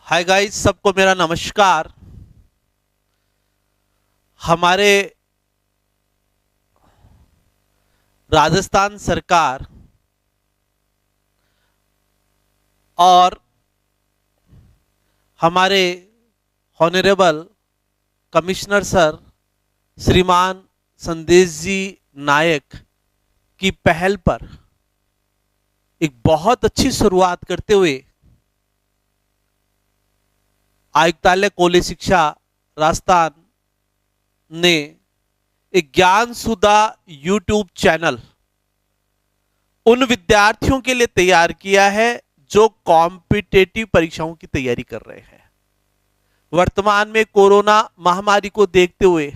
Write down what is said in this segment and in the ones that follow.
Hi guys, सबको मेरा नमस्कार। हमारे राजस्थान सरकार और हमारे हॉनरेबल कमिश्नर सर श्रीमान संदेश जी नायक की पहल पर एक बहुत अच्छी शुरुआत करते हुए आयुक्तालय कॉलेज शिक्षा राजस्थान ने एक ज्ञान सुधा यूट्यूब चैनल उन विद्यार्थियों के लिए तैयार किया है जो कॉम्पिटेटिव परीक्षाओं की तैयारी कर रहे हैं। वर्तमान में कोरोना महामारी को देखते हुए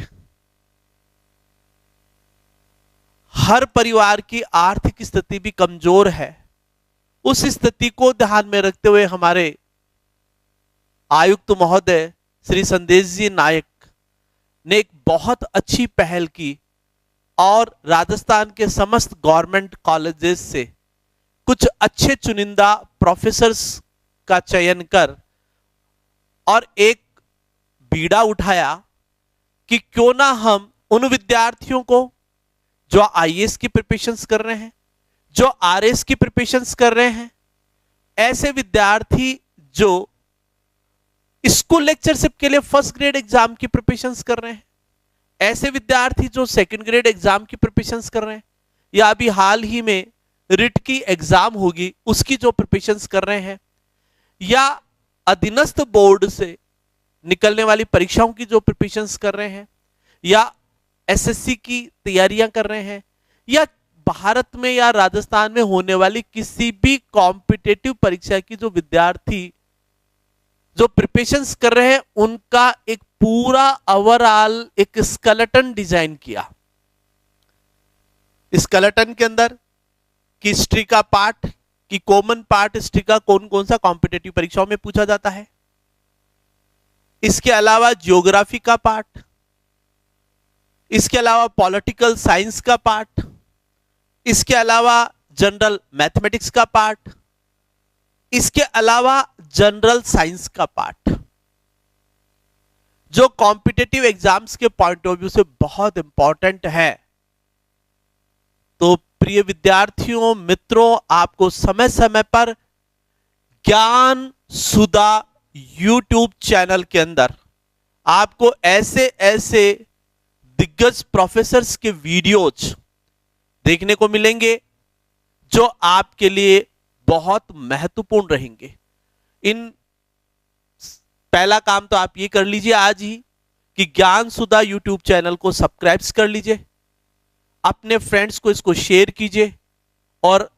हर परिवार की आर्थिक स्थिति भी कमजोर है। उस स्थिति को ध्यान में रखते हुए हमारे आयुक्त महोदय श्री संदेश जी नायक ने एक बहुत अच्छी पहल की और राजस्थान के समस्त गवर्नमेंट कॉलेजेस से कुछ अच्छे चुनिंदा प्रोफेसर्स का चयन कर और एक बीड़ा उठाया कि क्यों ना हम उन विद्यार्थियों को जो आईएएस की प्रिपरेशंस कर रहे हैं, जो आरएस की प्रिपरेशंस कर रहे हैं, ऐसे विद्यार्थी जो स्कूल लेक्चरशिप के लिए फर्स्ट ग्रेड एग्जाम की प्रिपरेशंस कर रहे हैं, ऐसे विद्यार्थी जो सेकंड ग्रेड एग्जाम की प्रिपरेशंस कर रहे हैं, या अभी हाल ही में रिट की एग्जाम होगी उसकी जो प्रिपरेशंस कर रहे हैं, या अधीनस्थ बोर्ड से निकलने वाली परीक्षाओं की जो प्रिपरेशंस कर रहे हैं, या एसएससी की तैयारियां कर रहे हैं, या भारत में या राजस्थान में होने वाली किसी भी कॉम्पिटेटिव परीक्षा की जो विद्यार्थी जो प्रिपरेशंस कर रहे हैं, उनका एक पूरा ओवरऑल एक स्केलेटन डिजाइन किया। स्केलेटन के अंदर कि हिस्ट्री का पार्ट, कि कॉमन पार्ट हिस्ट्री का कौन कौन सा कॉम्पिटेटिव परीक्षाओं में पूछा जाता है, इसके अलावा ज्योग्राफी का पार्ट, इसके अलावा पॉलिटिकल साइंस का पार्ट, इसके अलावा जनरल मैथमेटिक्स का पार्ट, इसके अलावा जनरल साइंस का पार्ट, जो कॉम्पिटेटिव एग्जाम्स के पॉइंट ऑफ व्यू से बहुत इंपॉर्टेंट है। तो प्रिय विद्यार्थियों, मित्रों, आपको समय समय पर ज्ञान सुधा यूट्यूब चैनल के अंदर आपको ऐसे ऐसे दिग्गज प्रोफेसर्स के वीडियोज देखने को मिलेंगे जो आपके लिए बहुत महत्वपूर्ण रहेंगे। इन पहला काम तो आप ये कर लीजिए आज ही कि ज्ञान सुधा यूट्यूब चैनल को सब्सक्राइब कर लीजिए, अपने फ्रेंड्स को इसको शेयर कीजिए और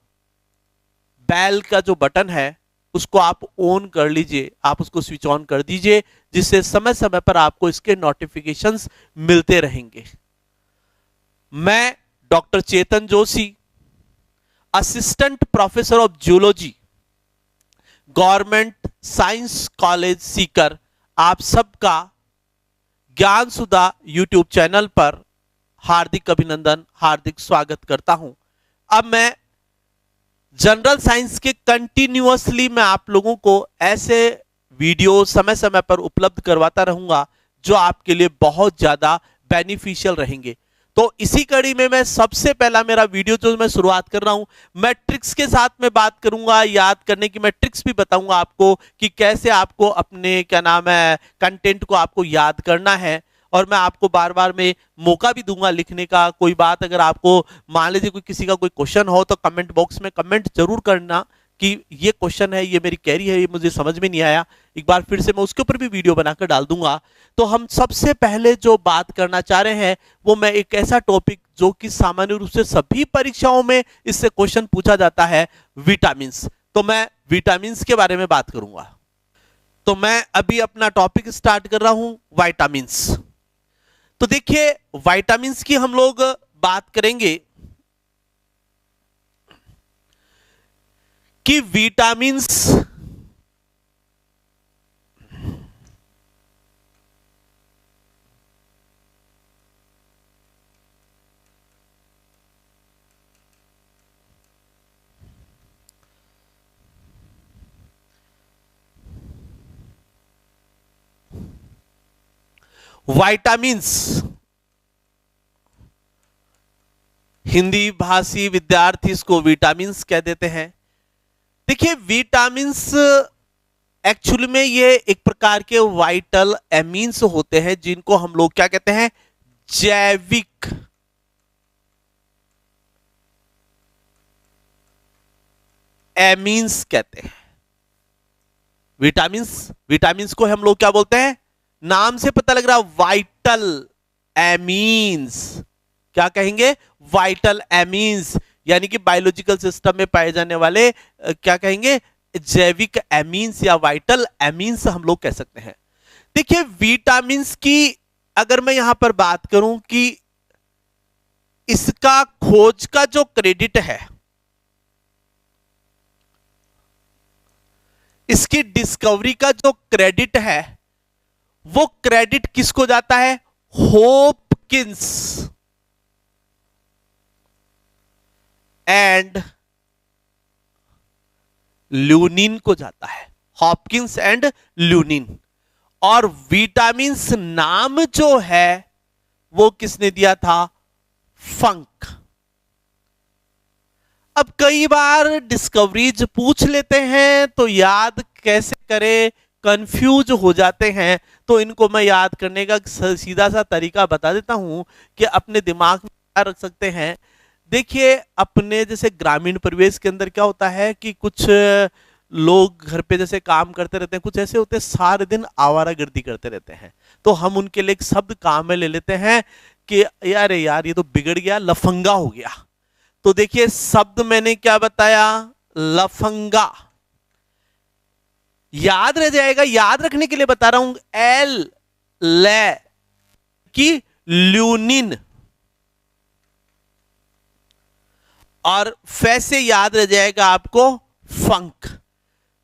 बेल का जो बटन है उसको आप ऑन कर लीजिए, आप उसको स्विच ऑन कर दीजिए, जिससे समय समय पर आपको इसके नोटिफिकेशंस मिलते रहेंगे। मैं doctor Chetan Joshi, assistant professor of geology, government science college Sikar, आप सबका ज्ञान सुधा यूट्यूब चैनल पर हार्दिक अभिनंदन, हार्दिक स्वागत करता हूं। अब मैं जनरल साइंस के कंटिन्यूअसली मैं आप लोगों को ऐसे वीडियो समय समय पर उपलब्ध करवाता रहूंगा जो आपके लिए बहुत ज्यादा बेनिफिशियल रहेंगे। तो इसी कड़ी में मैं सबसे पहला मेरा वीडियो जो मैं शुरुआत कर रहा हूं, मैं ट्रिक्स के साथ में बात करूंगा, याद करने की मैं ट्रिक्स भी बताऊंगा आपको कि कैसे आपको अपने क्या नाम है कंटेंट को आपको याद करना है। और मैं आपको बार बार में मौका भी दूंगा लिखने का। कोई बात अगर आपको मान लीजिए कोई किसी का कोई क्वेश्चन हो तो कमेंट बॉक्स में कमेंट जरूर करना कि ये क्वेश्चन है, ये मेरी क्वेरी है, ये मुझे समझ में नहीं आया, एक बार फिर से मैं उसके ऊपर भी वीडियो बनाकर डाल दूंगा। तो हम सबसे पहले जो बात करना चाह रहे हैं वो मैं एक ऐसा टॉपिक जो कि सामान्य रूप से सभी परीक्षाओं में इससे क्वेश्चन पूछा जाता है, विटामिन। तो मैं विटामिन के बारे में बात करूंगा। तो मैं अभी अपना टॉपिक स्टार्ट कर रहा हूं, विटामिन। तो देखिए, विटामिन की हम लोग बात करेंगे कि विटामिन वाइटामिन्स, हिंदी भाषी विद्यार्थी इसको विटामिन्स कह देते हैं। देखिए विटामिन्स एक्चुअली में ये एक प्रकार के वाइटल एमीन्स होते हैं जिनको हम लोग क्या कहते हैं, जैविक एमीन्स कहते हैं। विटामिन्स को हम लोग क्या बोलते हैं, नाम से पता लग रहा, वाइटल एमीन्स। क्या कहेंगे, वाइटल एमीन्स, यानी कि बायोलॉजिकल सिस्टम में पाए जाने वाले क्या कहेंगे, जैविक एमीन्स या वाइटल एमीन्स हम लोग कह सकते हैं। देखिए विटामिन्स की अगर मैं यहां पर बात करूं कि इसका खोज का जो क्रेडिट है, इसकी डिस्कवरी का जो क्रेडिट है, वो क्रेडिट किसको जाता है, होपकिंस एंड ल्यूनिन को जाता है, हॉपकिंस एंड ल्यूनिन। और विटामिन्स नाम जो है वो किसने दिया था, फंक। अब कई बार डिस्कवरीज पूछ लेते हैं तो याद कैसे करें, कंफ्यूज हो जाते हैं। तो इनको मैं याद करने का सीधा सा तरीका बता देता हूं कि अपने दिमाग में क्या रख सकते हैं। देखिए अपने जैसे ग्रामीण परिवेश के अंदर क्या होता है कि कुछ लोग घर पे जैसे काम करते रहते हैं, कुछ ऐसे होते हैं सारे दिन आवारागर्दी करते रहते हैं। तो हम उनके लिए एक शब्द काम में ले लेते हैं कि यार ये तो बिगड़ गया, लफंगा हो गया। तो देखिए शब्द मैंने क्या बताया, लफंगा। याद रह जाएगा, याद रखने के लिए बता रहा हूं, एल ले की ल्यूनिन, और फैसे याद रह जाएगा आपको फंक।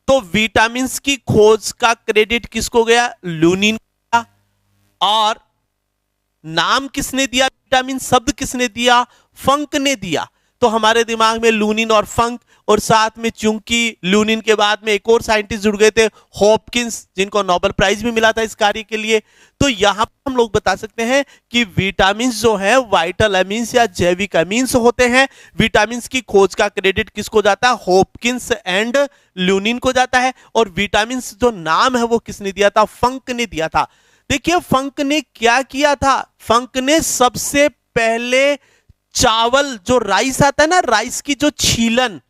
तो विटामिन्स की खोज का क्रेडिट किसको गया, ल्यूनिन का। और नाम किसने दिया, विटामिन शब्द किसने दिया, फंक ने दिया। तो हमारे दिमाग में लूनिन और फंक, और साथ में चूंकि लूनिन के बाद में एक और साइंटिस्ट जुड़ गए थे, हॉपकिंस, जिनको नोबेल प्राइज भी मिला था इस कार्य के लिए। तो यहां पर हम लोग बता सकते हैं कि विटामिन जो है वाइटल अमीन्स या जैविक अमीन्स होते हैं। विटामिन की खोज का क्रेडिट किसको जाता है, हॉपकिंस एंड लूनिन को जाता है। और विटामिन जो नाम है वो किसने दिया था, फंक ने दिया था। देखिए फंक ने क्या किया था, फंक ने सबसे पहले चावल, जो राइस आता है ना, राइस की जो छीलन,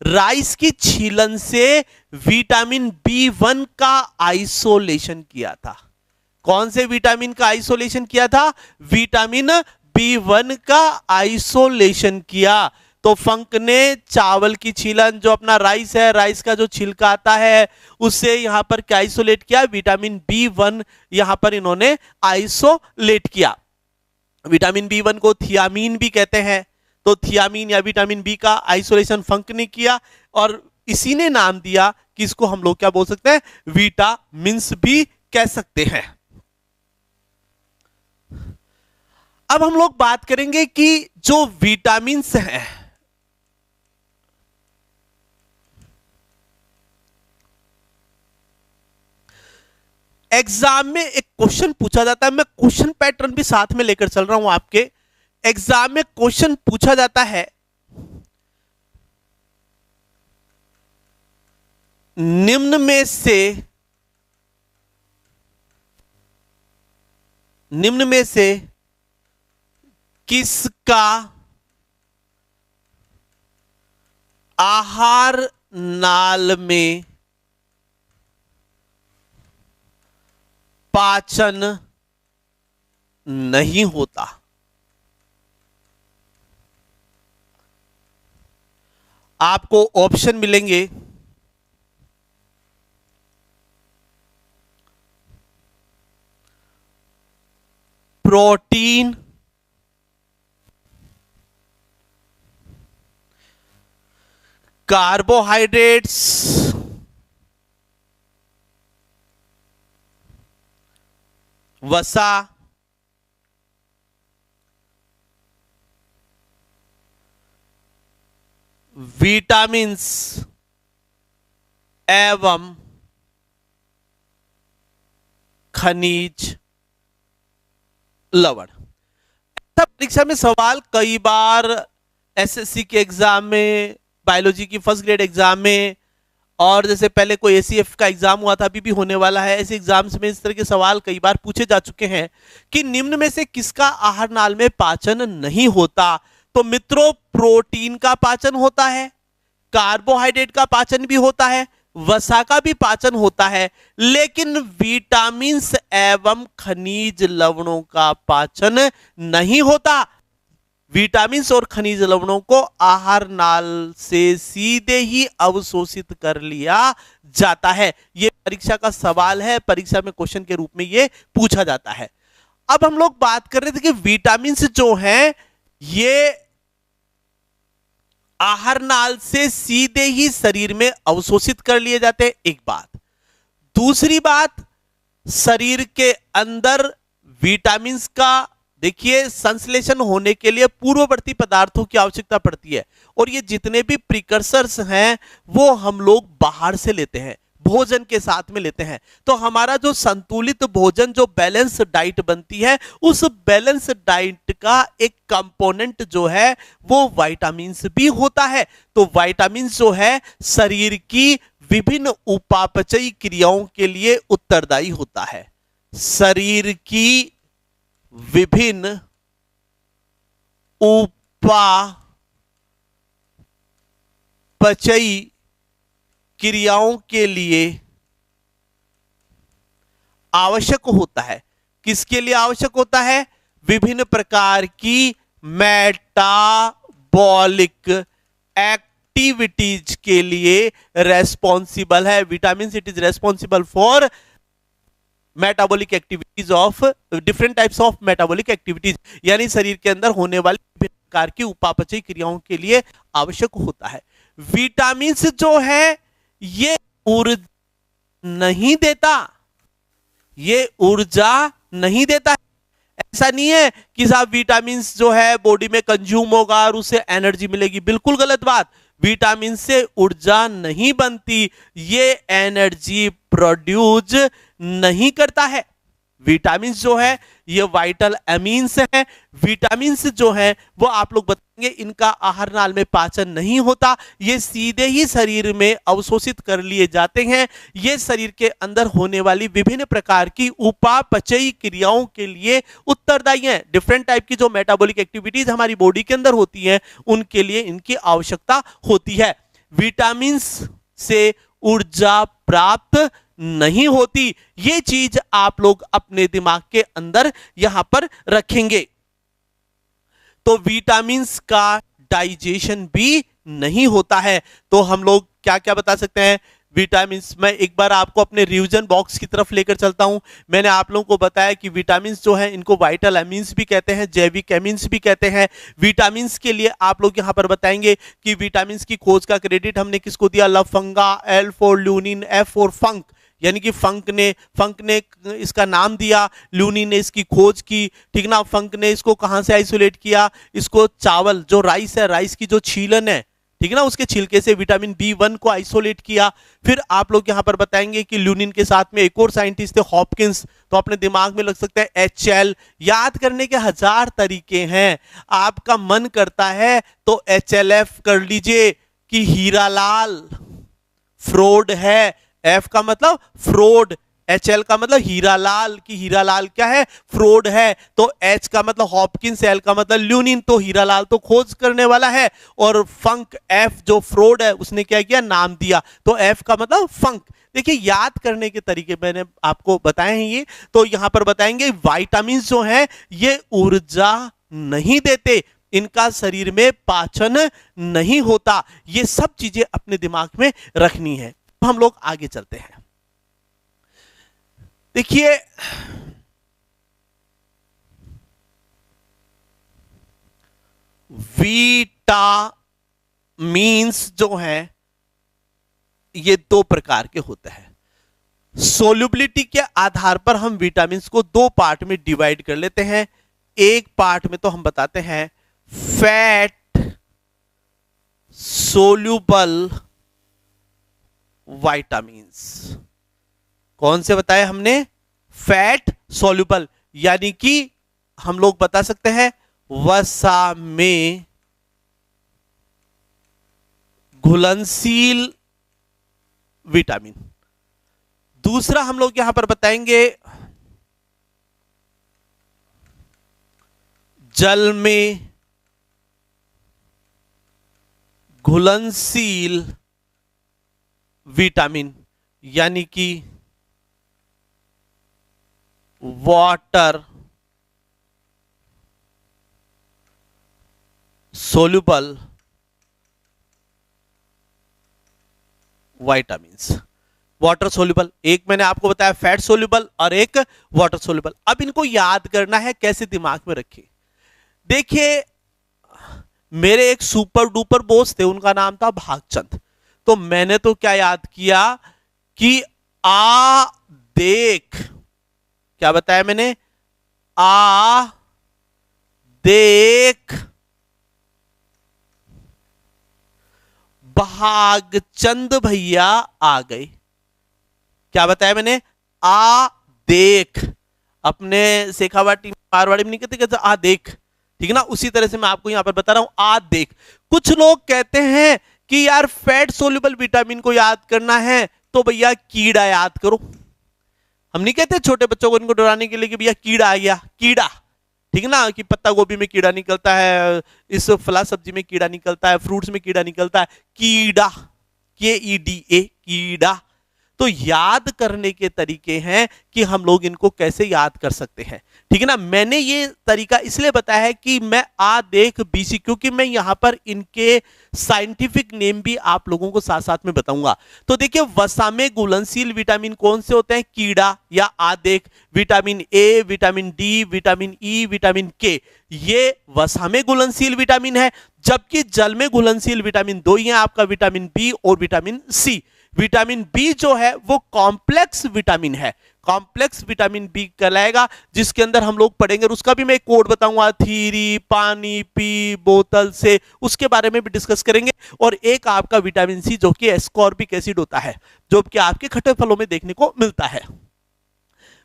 राइस की छीलन से विटामिन बी1 का आइसोलेशन किया था। कौन से विटामिन का आइसोलेशन किया था, विटामिन बी1 का आइसोलेशन किया। तो फंक ने चावल की छीलन, जो अपना राइस है, राइस का जो छिलका आता है, उससे यहां पर क्या आइसोलेट किया, विटामिन बी1 यहां पर इन्होंने आइसोलेट किया। विटामिन बी1 को थियामीन भी कहते हैं। तो थियामीन या विटामिन बी का आइसोलेशन फंक ने किया, और इसी ने नाम दिया कि इसको हम लोग क्या बोल सकते हैं, विटामिन्स भी कह सकते हैं। अब हम लोग बात करेंगे कि जो विटामिन्स हैं, एग्जाम में एक क्वेश्चन पूछा जाता है, मैं क्वेश्चन पैटर्न भी साथ में लेकर चल रहा हूं आपके। एग्जाम में क्वेश्चन पूछा जाता है, निम्न में से किसका आहार नाल में पाचन नहीं होता। आपको ऑप्शन मिलेंगे, प्रोटीन, कार्बोहाइड्रेट्स, वसा, विटामिन्स एवं खनिज लवण। परीक्षा में सवाल कई बार एसएससी के एग्जाम में, बायोलॉजी की फर्स्ट ग्रेड एग्जाम में, और जैसे पहले कोई एसीएफ का एग्जाम हुआ था, अभी भी होने वाला है, ऐसे एग्जाम्स में इस तरह के सवाल कई बार पूछे जा चुके हैं कि निम्न में से किसका आहार नाल में पाचन नहीं होता। तो मित्रों, प्रोटीन का पाचन होता है, कार्बोहाइड्रेट का पाचन भी होता है, वसा का भी पाचन होता है, लेकिन विटामिन्स एवं खनिज लवणों का पाचन नहीं होता। विटामिन्स और खनिज लवणों को आहार नाल से सीधे ही अवशोषित कर लिया जाता है। यह परीक्षा का सवाल है, परीक्षा में क्वेश्चन के रूप में यह पूछा जाता है। अब हम लोग बात कर रहे थे कि विटामिन्स जो हैं ये आहार नाल से सीधे ही शरीर में अवशोषित कर लिए जाते हैं, एक बात। दूसरी बात, शरीर के अंदर विटामिन्स का देखिए संश्लेषण होने के लिए पूर्ववर्ती पदार्थों की आवश्यकता पड़ती है, और ये जितने भी प्रिकर्सर्स हैं वो हम लोग बाहर से लेते हैं, भोजन के साथ में लेते हैं। तो हमारा जो संतुलित भोजन, जो बैलेंस डाइट बनती है, उस बैलेंस डाइट का एक कंपोनेंट जो है वो विटामिन्स भी होता है। तो विटामिन्स जो है शरीर की विभिन्न उपापचयी क्रियाओं के लिए उत्तरदायी होता है। शरीर की विभिन्न उपापचयी क्रियाओं के लिए आवश्यक होता है। किसके लिए आवश्यक होता है? विभिन्न प्रकार की मेटाबॉलिक एक्टिविटीज के लिए रेस्पॉन्सिबल है। Vitamin it is responsible for metabolic activities of different types of metabolic activities, यानी शरीर के अंदर होने वाली विभिन्न प्रकार की उपापचयी क्रियाओं के लिए आवश्यक होता है। विटामिन जो है ये ऊर्जा नहीं देता, ये ऊर्जा नहीं देता है। ऐसा नहीं है कि साहब विटामिन जो है बॉडी में कंज्यूम होगा और उससे एनर्जी मिलेगी, बिल्कुल गलत बात। विटामिन से ऊर्जा नहीं बनती, ये एनर्जी प्रोड्यूस नहीं करता है। विटामिन जो है ये वाइटल एमीन्स हैं। विटामिन जो है वो आप लोग बताएंगे इनका आहार नाल में पाचन नहीं होता, ये सीधे ही शरीर में अवशोषित कर लिए जाते हैं। ये शरीर के अंदर होने वाली विभिन्न प्रकार की उपापचयी क्रियाओं के लिए उत्तरदायी हैं। डिफरेंट टाइप की जो मेटाबॉलिक एक्टिविटीज हमारी बॉडी के अंदर होती हैं उनके लिए इनकी आवश्यकता होती है। विटामिन से ऊर्जा प्राप्त नहीं होती, ये चीज आप लोग अपने दिमाग के अंदर यहां पर रखेंगे। तो विटामिन्स का डाइजेशन भी नहीं होता है। तो हम लोग क्या क्या बता सकते हैं? विटामिन्स, मैं एक बार आपको अपने रिवीजन बॉक्स की तरफ लेकर चलता हूं। मैंने आप लोगों को बताया कि विटामिन्स जो है इनको वाइटल एमीन्स भी कहते हैं, जैविक एमीन्स भी कहते हैं। विटामिन्स के लिए आप लोग यहां पर बताएंगे कि विटामिन्स की खोज का क्रेडिट हमने किसको दिया? लफंगा, एल फॉर ल्यूनिन, एफ फॉर फंक, यानी कि फंक ने इसका नाम दिया, ल्यूनिन ने इसकी खोज की, ठीक ना। फंक ने इसको कहां से आइसोलेट किया? इसको चावल जो राइस है, राइस की जो छीलन है, ठीक है ना, उसके छिलके से विटामिन B1 को आइसोलेट किया। फिर आप लोग यहां पर बताएंगे कि ल्यूनिन के साथ में एक और साइंटिस्ट थे, हॉपकिंस। तो अपने दिमाग में लग सकता है HL। याद करने के 1000 तरीके हैं, आपका मन करता है तो HLF कर लीजिए कि हीरालाल फ्रॉड है। F का मतलब फ्रॉड, HL का मतलब हीरालाल, की हीरालाल क्या है? फ्रॉड है। तो H का मतलब हॉपकिंस, L का मतलब ल्यूनिन, तो हीरालाल तो खोज करने वाला है, और फंक F जो फ्रॉड है उसने क्या किया? नाम दिया। तो F का मतलब फंक। देखिए याद करने के तरीके मैंने आपको बताए हैं ये। तो यहां पर बताएंगे विटामिन जो है ये ऊर्जा नहीं देते, इनका शरीर में पाचन नहीं होता। ये सब चीजें अपने दिमाग में रखनी है। हम लोग आगे चलते हैं। देखिए विटामिन्स जो हैं ये 2 प्रकार के होते हैं। सोल्युबिलिटी के आधार पर हम विटामिन्स को 2 पार्ट में डिवाइड कर लेते हैं। एक पार्ट में तो हम बताते हैं फैट सोल्यूबल विटामिन्स। कौन से बताए हमने? फैट सोल्यूबल, यानी कि हम लोग बता सकते हैं वसा में घुलनशील विटामिन। दूसरा हम लोग यहां पर बताएंगे जल में घुलनशील विटामिन, यानी कि water soluble vitamins. Water soluble, एक मैंने आपको बताया फैट सोल्यूबल और एक वाटर सोल्यूबल। अब इनको याद करना है, कैसे दिमाग में रखिए। देखिए, मेरे एक सुपर डुपर बॉस थे, उनका नाम था भागचंद। तो मैंने तो क्या याद किया कि आ देख, क्या बताया मैंने, आ देख भागचंद भैया आ गए। क्या बताया मैंने, आ देख। अपने शेखावाटी मारवाड़ी में नहीं कहते आ देख, ठीक है ना, उसी तरह से मैं आपको यहां पर बता रहा हूं आ देख। कुछ लोग कहते हैं कि यार फैट सोल्यूबल विटामिन को याद करना है तो भैया कीड़ा याद करो। हम नहीं कहते छोटे बच्चों को इनको डराने के लिए कि भैया कीड़ा आ गया, कीड़ा, ठीक है ना, कि पत्ता गोभी में कीड़ा निकलता है, इस फला सब्जी में कीड़ा निकलता है, फ्रूट्स में कीड़ा निकलता है, कीड़ा, KEDA, कीड़ा। तो याद करने के तरीके हैं कि हम लोग इनको कैसे याद कर सकते हैं, ठीक है ना। मैंने ये तरीका इसलिए बताया है कि मैं आ देख BC, क्योंकि मैं यहां पर इनके साइंटिफिक नेम भी आप लोगों को साथ साथ में बताऊंगा। तो देखिए, वसा में घुलनशील विटामिन कौन से होते हैं, कीड़ा या आदेख, vitamin A, vitamin D, vitamin E, vitamin K, ये वसा में घुलनशील विटामिन है। जबकि जल में घुलनशील विटामिन दो ही है, आपका विटामिन बी और विटामिन सी। विटामिन बी जो है वो कॉम्प्लेक्स विटामिन है, कॉम्प्लेक्स विटामिन बी कहलाएगा, जिसके अंदर हम लोग पढ़ेंगे, और उसका भी मैं एक कोड बताऊंगा, थीरी, पानी पी बोतल से, उसके बारे में भी डिस्कस करेंगे। और एक आपका विटामिन सी जो कि एस्कॉर्बिक एसिड होता है, जो कि आपके खट्टे फलों में देखने को मिलता है।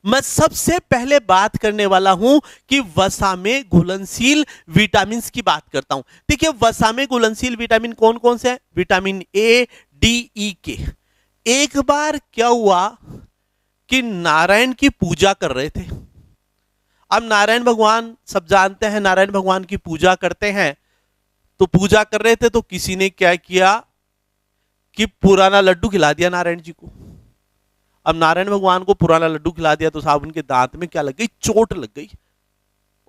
मैं सबसे पहले बात करने वाला हूं कि वसा में घुलनशील विटामिन की बात करता हूं। देखिए, वसा में घुलनशील विटामिन कौन कौन से हैं, विटामिन ए, डी, ई, के। एक बार क्या हुआ कि नारायण की पूजा कर रहे थे। अब नारायण भगवान सब जानते हैं, नारायण भगवान की पूजा करते हैं, तो पूजा कर रहे थे तो किसी ने क्या किया कि पुराना लड्डू खिला दिया नारायण जी को। अब नारायण भगवान को पुराना लड्डू खिला दिया तो साहब उनके दांत में क्या लग गई, चोट लग गई।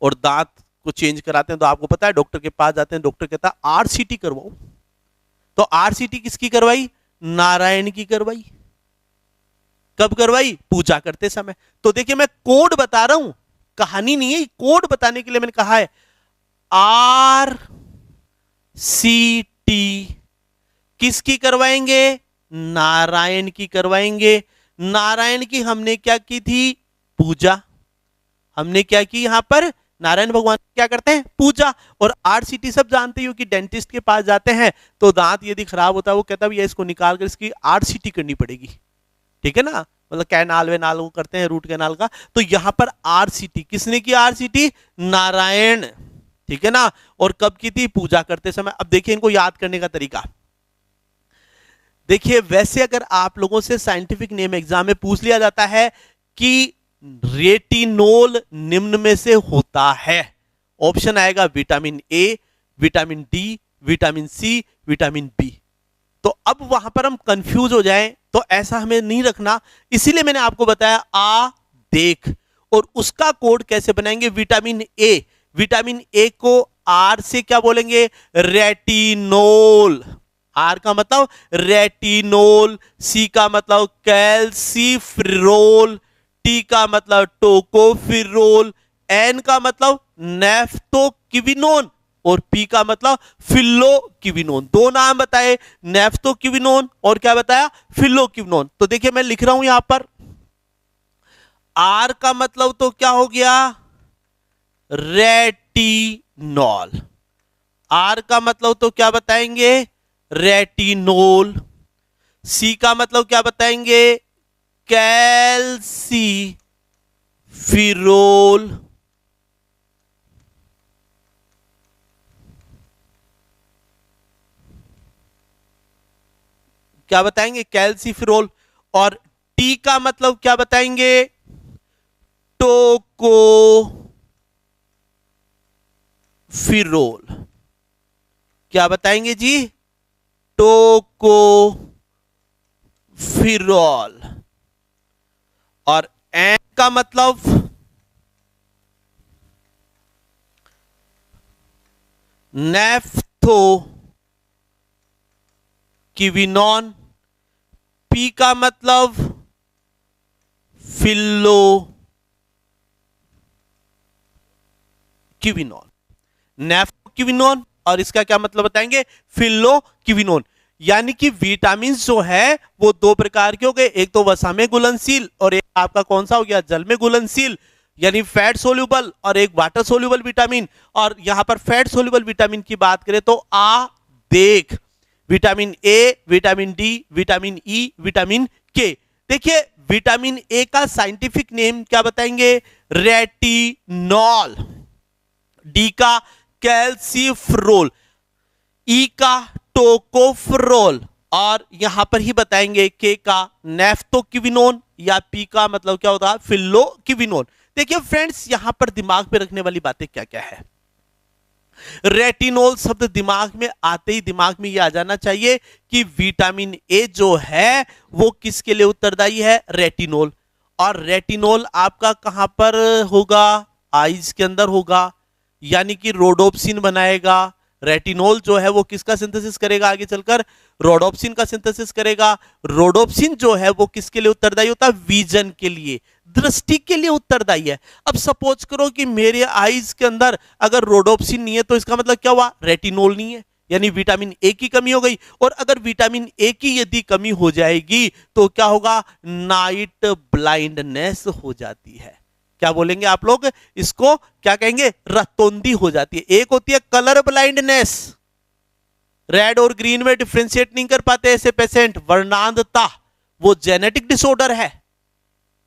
और दांत को चेंज कराते हैं तो आपको पता है डॉक्टर के पास जाते हैं, डॉक्टर कहता है RCT करवाओ। तो RCT किसकी करवाई, नारायण की करवाई। कब करवाई, पूजा करते समय। तो देखिए, मैं कोड बता रहा हूं, कहानी नहीं है, कोड बताने के लिए मैंने कहा है। RCT किसकी करवाएंगे, नारायण की करवाएंगे। नारायण की हमने क्या की थी, पूजा। हमने क्या की यहां पर, नारायण भगवान क्या करते हैं, पूजा। और RCT सब जानते हो कि डेंटिस्ट के पास जाते हैं तो दांत यदि खराब होता है, वो कहता है भैया इसको निकाल कर इसकी RCT करनी पड़ेगी, ठीक है ना, मतलब कैनाल वेनाल वो करते हैं, रूट कैनाल का। तो यहां पर RCT किसने की, RCT नारायण, ठीक है ना। और कब की थी, पूजा करते समय। अब देखिए इनको याद करने का तरीका। देखिए, वैसे अगर आप लोगों से साइंटिफिक नेम एग्जाम में पूछ लिया जाता है कि रेटिनोल निम्न में से होता है, ऑप्शन आएगा vitamin A, vitamin D, vitamin C, vitamin B. तो अब वहां पर हम कंफ्यूज हो जाएं तो ऐसा हमें नहीं रखना, इसीलिए मैंने आपको बताया आ देख। और उसका कोड कैसे बनाएंगे, विटामिन ए, विटामिन ए को आर से क्या बोलेंगे, रेटिनोल। आर का मतलब रेटिनोल, सी का मतलब कैल्सीफिरोल, टी का मतलब टोकोफिरोल, एन का मतलब नेफ्टोक्विनोन और पी का मतलब फिल्लोक्विनोन। दो नाम बताए, नेफ्टोक्विनोन और क्या बताया, फिल्लोक्विनोन। तो देखिए मैं लिख रहा हूं यहां पर, आर का मतलब तो क्या हो गया, रेटिनॉल। आर का मतलब तो क्या बताएंगे, रेटिनोल। सी का मतलब क्या बताएंगे, कैल्सीफिरोल। क्या बताएंगे, कैल्सिफेरॉल। और टी का मतलब क्या बताएंगे, टोकोफिरोल। क्या बताएंगे जी, टोकोफिरोल। और एन का मतलब नेफ्थोक्विनोन। पी का मतलब फिल्लोक्विनोन। नेफ्थोक्विनोन और इसका क्या मतलब बताएंगे, फिल्लोक्विनोन। यानी कि विटामिन जो है वो दो प्रकार के हो गए, एक तो वसा में घुलनशील और एक आपका कौन सा हो गया, जल में घुलनशील, यानी फैट सोल्यूबल, और एक वाटर सोल्यूबल विटामिन। और यहां पर फैट सोल्यूबल विटामिन की बात करें तो देख, vitamin A, vitamin D, vitamin E, vitamin के। देखिए विटामिन ए का साइंटिफिक नेम क्या बताएंगे, रेटिनॉल। डी का कैल्सिफेरॉल, ई का टोकोफेरॉल, और यहां पर ही बताएंगे के का नेफ्थोक्विनोन, या पी का मतलब क्या होता है, फिल्लोक्विनोन। देखिए फ्रेंड्स, यहां पर दिमाग में रखने वाली बातें क्या क्या है। रेटिनॉल शब्द दिमाग में आते ही दिमाग में यह आ जाना चाहिए कि विटामिन ए जो है वो किसके लिए उत्तरदायी है, रेटिनॉल। और रेटिनॉल आपका कहां पर होगा, आईज के अंदर होगा, यानी कि रोडोप्सिन बनाएगा। रेटिनॉल जो है वो किसका सिंथेसिस करेगा आगे चलकर, रोडोप्सिन का सिंथेसिस करेगा। रोडोप्सिन जो है वो किसके लिए उत्तरदायी होता है, विजन के लिए, दृष्टि के लिए उत्तरदायी है। अब सपोज करो कि मेरे आईज के अंदर अगर रोडोप्सिन नहीं है तो इसका मतलब क्या हुआ, रेटिनॉल नहीं है, यानी विटामिन ए की कमी हो गई। और अगर विटामिन ए की यदि कमी हो जाएगी तो क्या होगा, नाइट ब्लाइंडनेस हो जाती है। क्या बोलेंगे आप लोग इसको, क्या कहेंगे, रतौंधी हो जाती है। एक होती है कलर ब्लाइंडनेस, रेड और ग्रीन में डिफ्रेंशिएट नहीं कर पाते ऐसे पेशेंट, वर्णांधता, वो जेनेटिक डिसऑर्डर है,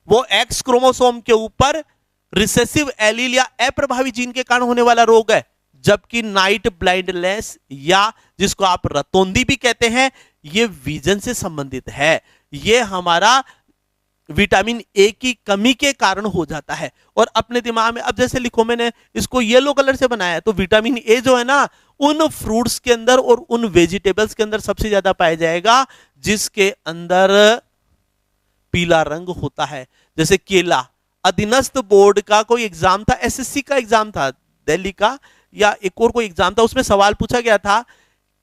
वो एक्स क्रोमोसोम के ऊपर रिसेसिव एलील या अप्रभावी जीन के कारण होने वाला रोग है। जबकि नाइट ब्लाइंडनेस, या जिसको आप रतौंधी भी कहते हैं, ये विजन से संबंधित है। ये हमारा विटामिन ए की कमी के कारण हो जाता है। और अपने दिमाग में अब जैसे लिखो, मैंने इसको येलो कलर से बनाया है, तो विटामिन ए जो है ना उन फ्रूट्स के अंदर और उन वेजिटेबल्स के अंदर सबसे ज्यादा पाया जाएगा जिसके अंदर पीला रंग होता है। जैसे केला, अधीनस्थ बोर्ड का कोई एग्जाम था, एसएससी का एग्जाम था दिल्ली का, या एक और कोई एग्जाम था, उसमें सवाल पूछा गया था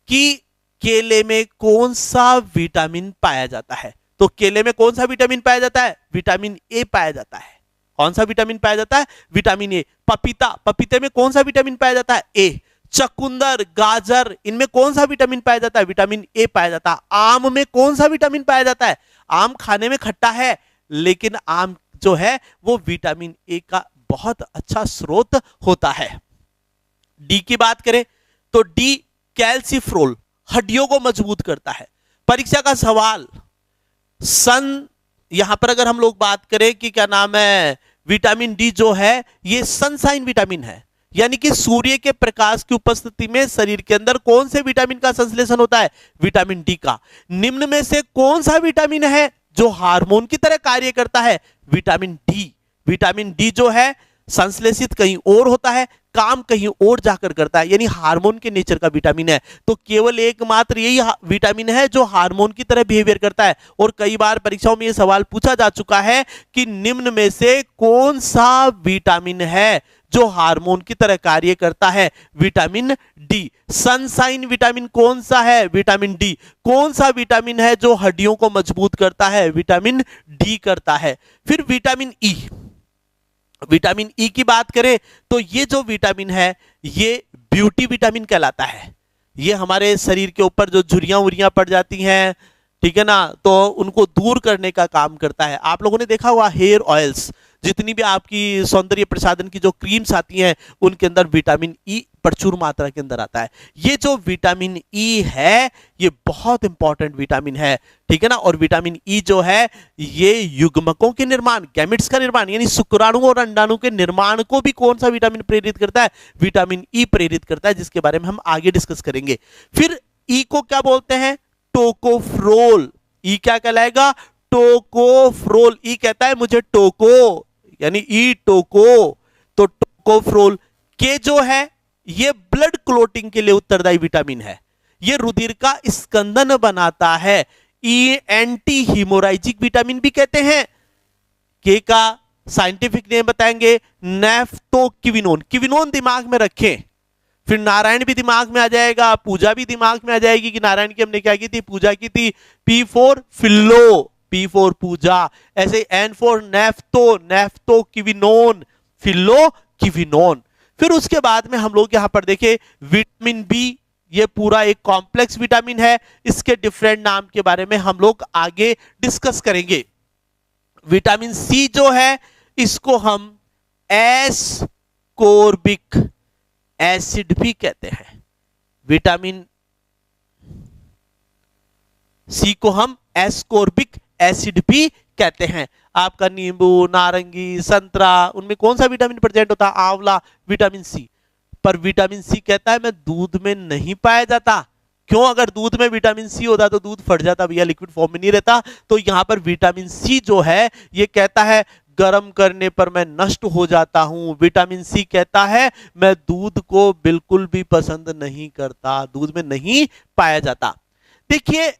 कि केले में कौन सा विटामिन पाया जाता है। तो केले में कौन सा विटामिन पाया जाता है, विटामिन ए पाया जाता है। कौन सा विटामिन पाया जाता है, विटामिन ए। पपीता, पपीते में कौन सा विटामिन पाया जाता है, ए। चकुंदर, गाजर, इनमें कौन सा विटामिन पाया जाता है, विटामिन ए पाया जाता है। आम में कौन सा विटामिन पाया जाता है, आम खाने में खट्टा है लेकिन आम जो है वो विटामिन ए का बहुत अच्छा स्रोत होता है। डी की बात करें तो डी कैल्सिफेरॉल, हड्डियों को मजबूत करता है। परीक्षा का सवाल, यहां पर अगर हम लोग बात करें कि क्या नाम है, विटामिन डी जो है ये सनशाइन विटामिन है, यानी कि सूर्य के प्रकाश की उपस्थिति में शरीर के अंदर कौन से विटामिन का संश्लेषण होता है, विटामिन डी का। निम्न में से कौन सा विटामिन है जो हार्मोन की तरह कार्य करता है, विटामिन डी। विटामिन डी जो है संश्लेषित कहीं और होता है, काम कहीं और जाकर करता है, यानी हार्मोन के नेचर का विटामिन है। तो केवल एकमात्र यही विटामिन है जो हार्मोन की तरह बिहेवियर करता है। और कई बार परीक्षाओं में यह सवाल पूछा जा चुका है कि निम्न में से कौन सा विटामिन है जो हार्मोन की तरह कार्य करता है, विटामिन डी। सनशाइन विटामिन कौन सा है, विटामिन डी। कौन सा विटामिन है जो हड्डियों को मजबूत करता है, विटामिन डी करता है। फिर विटामिन ई, विटामिन ई की बात करें तो ये जो विटामिन है ये ब्यूटी विटामिन कहलाता है। ये हमारे शरीर के ऊपर जो झुर्रियां उरियां पड़ जाती हैं, ठीक है ना, तो उनको दूर करने का काम करता है। आप लोगों ने देखा हुआ हेयर ऑयल्स, जितनी भी आपकी सौंदर्य प्रसाधन की जो क्रीम्स आती हैं उनके अंदर विटामिन ई प्रचुर मात्रा के अंदर आता है। ये जो विटामिन ई है ये बहुत इंपॉर्टेंट विटामिन है, ठीक है ना। और विटामिन ई जो है ये युग्मकों के निर्माण, गैमेट्स का निर्माण, यानी शुक्राणु और अंडाणु के निर्माण को भी कौन सा विटामिन प्रेरित करता है, विटामिन ई प्रेरित करता है, जिसके बारे में हम आगे डिस्कस करेंगे। फिर ई को क्या बोलते हैं, टोकोफ्रोल। ई क्या कहलाएगा? टोकोफ्रोल। ई कहता है मुझे टोको, यानी ई टोको, तो टोकोफ्रोल। के जो है ये ब्लड क्लोटिंग के लिए उत्तरदायी विटामिन है, ये रुधिर का स्कंदन बनाता है। ई एंटी हीमोराइजिक विटामिन भी कहते हैं। के का साइंटिफिक नेम बताएंगे नेफ्टोक्विनोन। क्विनोन दिमाग में रखें, फिर नारायण भी दिमाग में आ जाएगा, पूजा भी दिमाग में आ जाएगी कि नारायण की हमने क्या की थी? पूजा की थी। पी फॉर फिल्लो, पी फॉर पूजा। ऐसे एन फॉर नेफ्टो, नेफ्टोक्विनोन, फिल्लो क्विनोन। फिर उसके बाद में हम लोग यहां पर देखें विटामिन बी, ये पूरा एक कॉम्प्लेक्स विटामिन है, इसके डिफरेंट नाम के बारे में हम लोग आगे डिस्कस करेंगे। विटामिन सी जो है इसको हम एस्कोर्बिक एसिड भी कहते हैं। विटामिन सी को हम एस्कोर्बिक एसिड भी कहते हैं। आपका नींबू, नारंगी, संतरा, उनमें कौन सा विटामिन प्रेजेंट होता है? आंवला, विटामिन सी। पर विटामिन सी कहता है मैं दूध में नहीं पाया जाता। क्यों? अगर दूध में विटामिन सी होता तो दूध फट जाता भैया, लिक्विड फॉर्म में नहीं रहता। तो यहां पर विटामिन सी जो है ये कहता है गर्म करने पर मैं नष्ट हो जाता हूं। विटामिन सी कहता है मैं दूध को बिल्कुल भी पसंद नहीं करता, दूध में नहीं पाया जाता। देखिए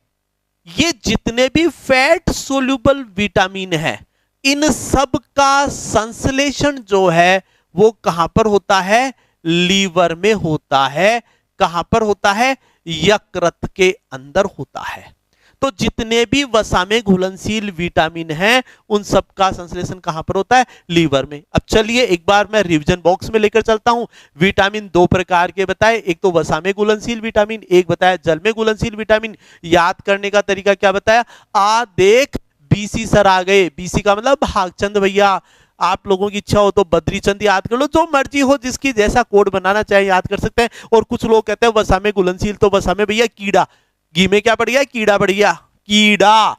ये जितने भी फैट सोल्यूबल विटामिन है, इन सब का संश्लेषण जो है वो कहां पर होता है? लीवर में होता है। कहां पर होता है? यकृत के अंदर होता है। तो जितने भी वसा में घुलनशील विटामिन हैं उन सब का संश्लेषण कहां पर होता है? लीवर में। अब चलिए एक बार मैं रिवीजन बॉक्स में लेकर चलता हूं। विटामिन दो प्रकार के बताए, एक तो वसा में घुलनशील विटामिन, एक बताया जल में घुलनशील विटामिन। याद करने का तरीका क्या बताया? आ देख बीसी सर आ गए। बीसी का मतलब भागचंद भैया। आप लोगों की इच्छा हो तो बद्रीचंद याद कर लो, जो मर्जी हो, जिसकी जैसा कोड बनाना चाहे याद कर सकते हैं। और कुछ लोग कहते हैं वसा में घुलनशील, तो वसा में भैया कीड़ा, घी में क्या पड़ गया? कीड़ा पड़ गया। कीड़ा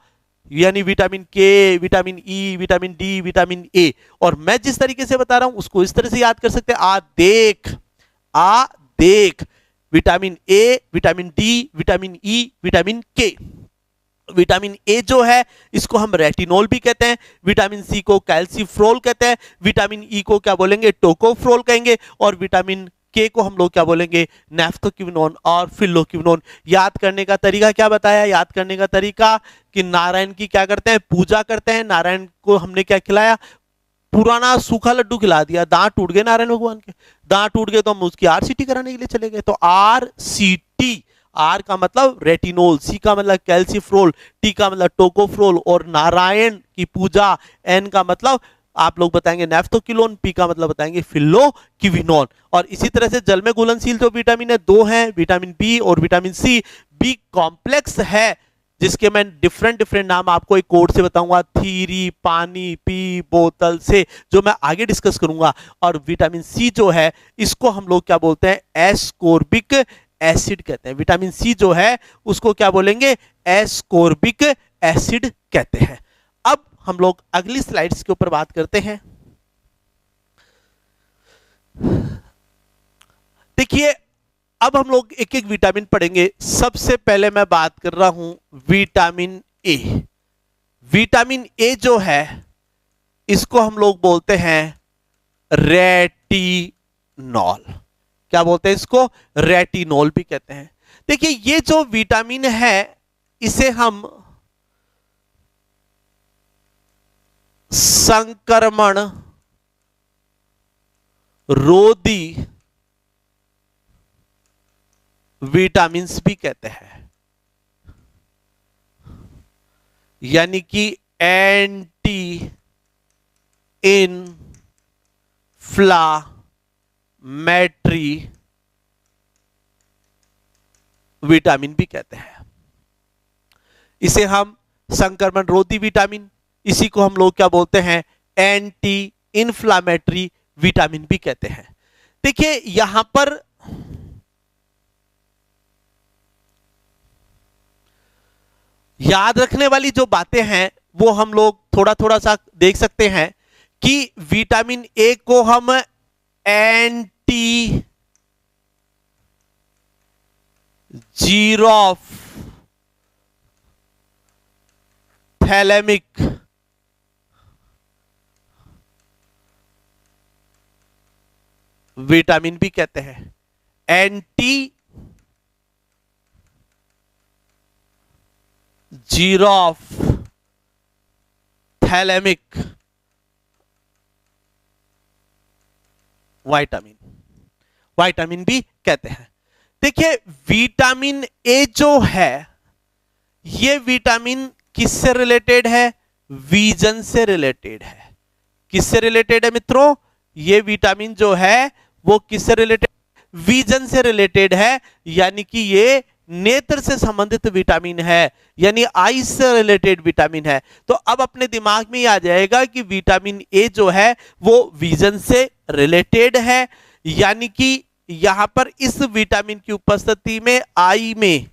यानी विटामिन के, vitamin E, vitamin D, vitamin A. और मैं जिस तरीके से बता रहा हूं उसको इस तरह से याद कर सकते हैं। आ देख vitamin A, vitamin D, vitamin E, vitamin के। विटामिन ए जो है इसको हम रेटिनोल भी कहते हैं। विटामिन सी को कैल्सीफ्रोल कहते हैं। विटामिन ई को क्या बोलेंगे? टोकोफ्रोल कहेंगे। और विटामिन के को हम लोग क्या बोलेंगे? नेफ्टोक्विनोन और फिल्लोक्विनोन। याद करने का तरीका क्या बताया? याद करने का तरीका कि नारायण की क्या करते हैं? पूजा करते हैं। नारायण को हमने क्या खिलाया? पुराना सूखा लड्डू खिला दिया। दांत टूट गए नारायण भगवान के, दांत टूट गए तो हम उसकी आरसीटी कराने के लिए चले गए। तो आरसीटी, आर का मतलब रेटिनोल, सी का मतलब कैल्सीफ्रोल, टी का मतलब टोकोफ्रोल, और नारायण की पूजा, एन का मतलब आप लोग बताएंगे नेफ्टोक्विनोन, पी का मतलब बताएंगे फिल्लोक्विनोन। और इसी तरह से जल में घुलनशील जो विटामिन है दो हैं, विटामिन बी और विटामिन सी। बी कॉम्प्लेक्स है जिसके मैं डिफरेंट नाम आपको एक कोड से बताऊंगा, थीरी, पानी, पी, बोतल से, जो मैं आगे डिस्कस करूंगा। और विटामिन सी जो है इसको हम लोग क्या बोलते हैं? एस्कोर्बिक एसिड कहते हैं। विटामिन सी जो है उसको क्या बोलेंगे? एस्कोर्बिक एसिड कहते हैं। अब हम लोग अगली स्लाइड्स के ऊपर बात करते हैं। देखिए अब हम लोग एक एक विटामिन पढ़ेंगे। सबसे पहले मैं बात कर रहा हूं विटामिन ए। विटामिन ए जो है इसको हम लोग बोलते हैं रेटिनॉल। क्या बोलते हैं इसको? रेटिनॉल भी कहते हैं। देखिए ये जो विटामिन है इसे हम संक्रमण रोधी विटामिन्स भी कहते हैं, यानी कि एंटी इन्फ्लामेटरी विटामिन भी कहते हैं। इसे हम संक्रमण रोधी विटामिन, इसी को हम लोग क्या बोलते हैं? एंटी इन्फ्लामेटरी विटामिन भी कहते हैं। देखिए यहां पर याद रखने वाली जो बातें हैं वो हम लोग थोड़ा थोड़ा सा देख सकते हैं कि विटामिन ए को हम एंटी जीरोफ थैलेमिक विटामिन भी कहते हैं। एंटी जीरोफ थैलेमिक विटामिन, विटामिन भी कहते हैं। देखिए विटामिन ए जो है, ये विटामिन किससे रिलेटेड है? विजन से रिलेटेड है। किससे रिलेटेड है मित्रों? ये विटामिन जो है वो किससे रिलेटेड? विजन से रिलेटेड है, यानी कि ये नेत्र से संबंधित विटामिन है, यानी आई से रिलेटेड विटामिन है। तो अब अपने दिमाग में आ जाएगा कि विटामिन ए जो है वो विजन से रिलेटेड है, यानी कि यहां पर इस विटामिन की उपस्थिति में आई में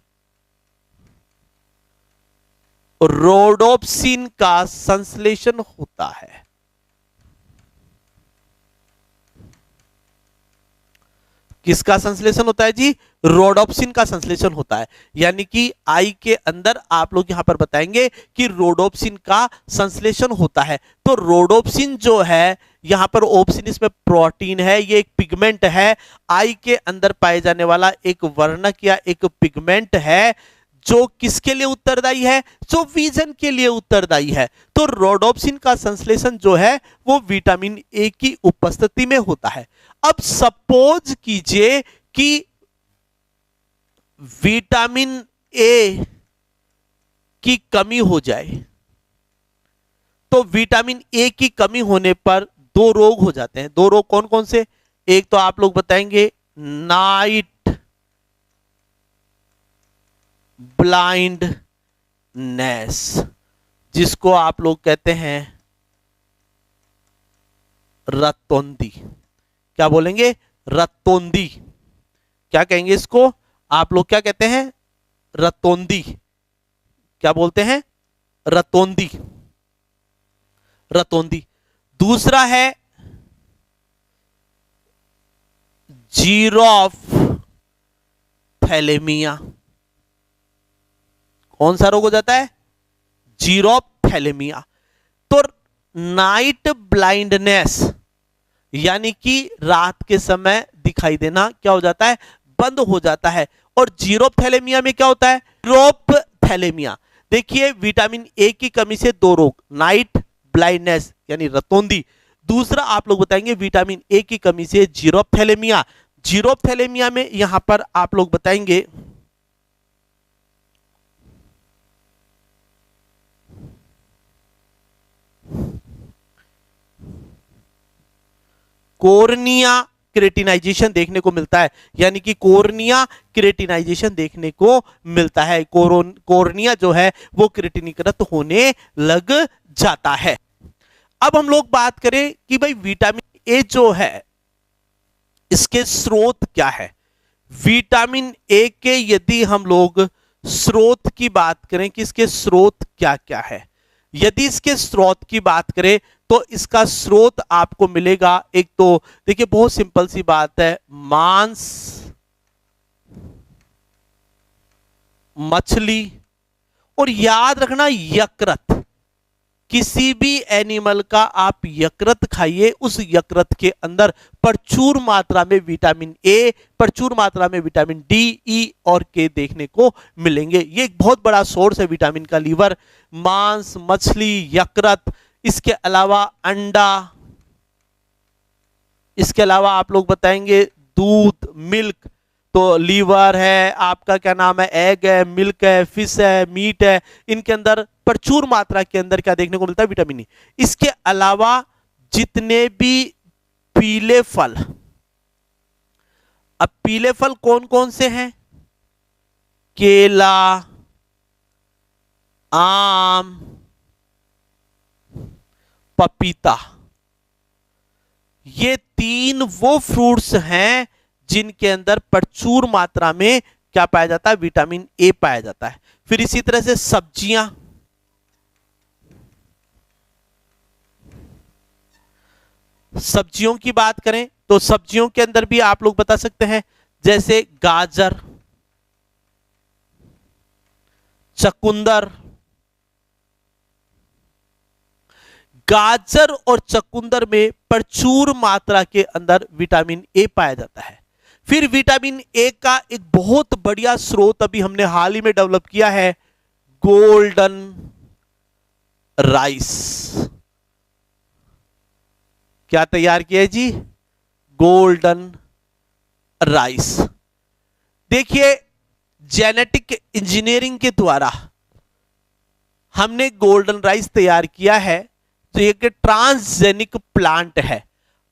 रोडोप्सिन का संश्लेषण होता है। किसका संश्लेषण होता है जी? रोडोप्सिन का संश्लेषण होता है, यानी कि आई के अंदर आप लोग यहां पर बताएंगे कि रोडोप्सिन का संश्लेषण होता है। तो रोडोप्सिन जो है, यहां पर ओप्सिन इसमें प्रोटीन है, ये एक पिगमेंट है, आई के अंदर पाए जाने वाला एक वर्णक या एक पिगमेंट है जो किसके लिए उत्तरदायी है? जो विजन के लिए उत्तरदायी है। तो रोडोप्सिन का संश्लेषण जो है वो विटामिन ए की उपस्थिति में होता है। अब सपोज कीजिए कि विटामिन ए की कमी हो जाए, तो विटामिन ए की कमी होने पर दो रोग हो जाते हैं। दो रोग कौन कौन से? एक तो आप लोग बताएंगे नाइट ब्लाइंडनेस, जिसको आप लोग कहते हैं रतौंधी। क्या बोलेंगे? रतौंधी। क्या कहेंगे इसको? आप लोग क्या कहते हैं? रतौंधी। क्या बोलते हैं? रतौंधी, रतौंधी। दूसरा है जीरोफ थैलेमिया। कौन सा रोग हो जाता है? जीरोफ थैलेमिया। तो नाइट ब्लाइंडनेस, यानी कि रात के समय दिखाई देना क्या हो जाता है? बंद हो जाता है। और जीरोथैलेमिया में क्या होता है? जीरोथैलेमिया। देखिए विटामिन ए की कमी से दो रोग, नाइट ब्लाइंडनेस यानी रतौंधी। दूसरा आप लोग बताएंगे विटामिन ए की कमी से जीरोथैलेमिया। जीरोथैलेमिया में यहां पर आप लोग बताएंगे कोर्निया क्रेटिनाइजेशन देखने को मिलता है, यानी कि कोर्निया क्रेटिनाइजेशन देखने को मिलता है। कोर्निया जो है वो क्रेटिनीकृत होने लग जाता है। अब हम लोग बात करें कि भाई विटामिन ए जो है इसके स्रोत क्या है। विटामिन ए के यदि हम लोग स्रोत की बात करें कि इसके स्रोत क्या क्या है, यदि इसके स्रोत की बात करें तो इसका स्रोत आपको मिलेगा, एक तो देखिए बहुत सिंपल सी बात है, मांस, मछली, और याद रखना यकृत। किसी भी एनिमल का आप यकृत खाइए, उस यकृत के अंदर प्रचुर मात्रा में विटामिन ए, प्रचुर मात्रा में विटामिन डी, ई और के देखने को मिलेंगे। ये एक बहुत बड़ा सोर्स है विटामिन का। लीवर, मांस, मछली, यकृत, इसके अलावा अंडा, इसके अलावा आप लोग बताएंगे दूध, मिल्क। तो लीवर है आपका, क्या नाम है, एग है, मिल्क है, फिश है, मीट है, इनके अंदर प्रचुर मात्रा के अंदर क्या देखने को मिलता है? Vitamin E. इसके अलावा जितने भी पीले फल, अब पीले फल कौन कौन से हैं? केला, आम, पपीता, ये तीन वो फ्रूट्स हैं जिनके अंदर प्रचुर मात्रा में क्या पाया जाता है? विटामिन ए पाया जाता है। फिर इसी तरह से सब्जियां, सब्जियों की बात करें तो सब्जियों के अंदर भी आप लोग बता सकते हैं, जैसे गाजर, चकुंदर, गाजर और चुकंदर में प्रचुर मात्रा के अंदर विटामिन ए पाया जाता है। फिर विटामिन ए का एक बहुत बढ़िया स्रोत अभी हमने हाल ही में डेवलप किया है, गोल्डन राइस। क्या तैयार किया है जी? Golden rice. देखिए, जेनेटिक इंजीनियरिंग के द्वारा हमने गोल्डन राइस तैयार किया है, जो एक ट्रांसजेनिक प्लांट है।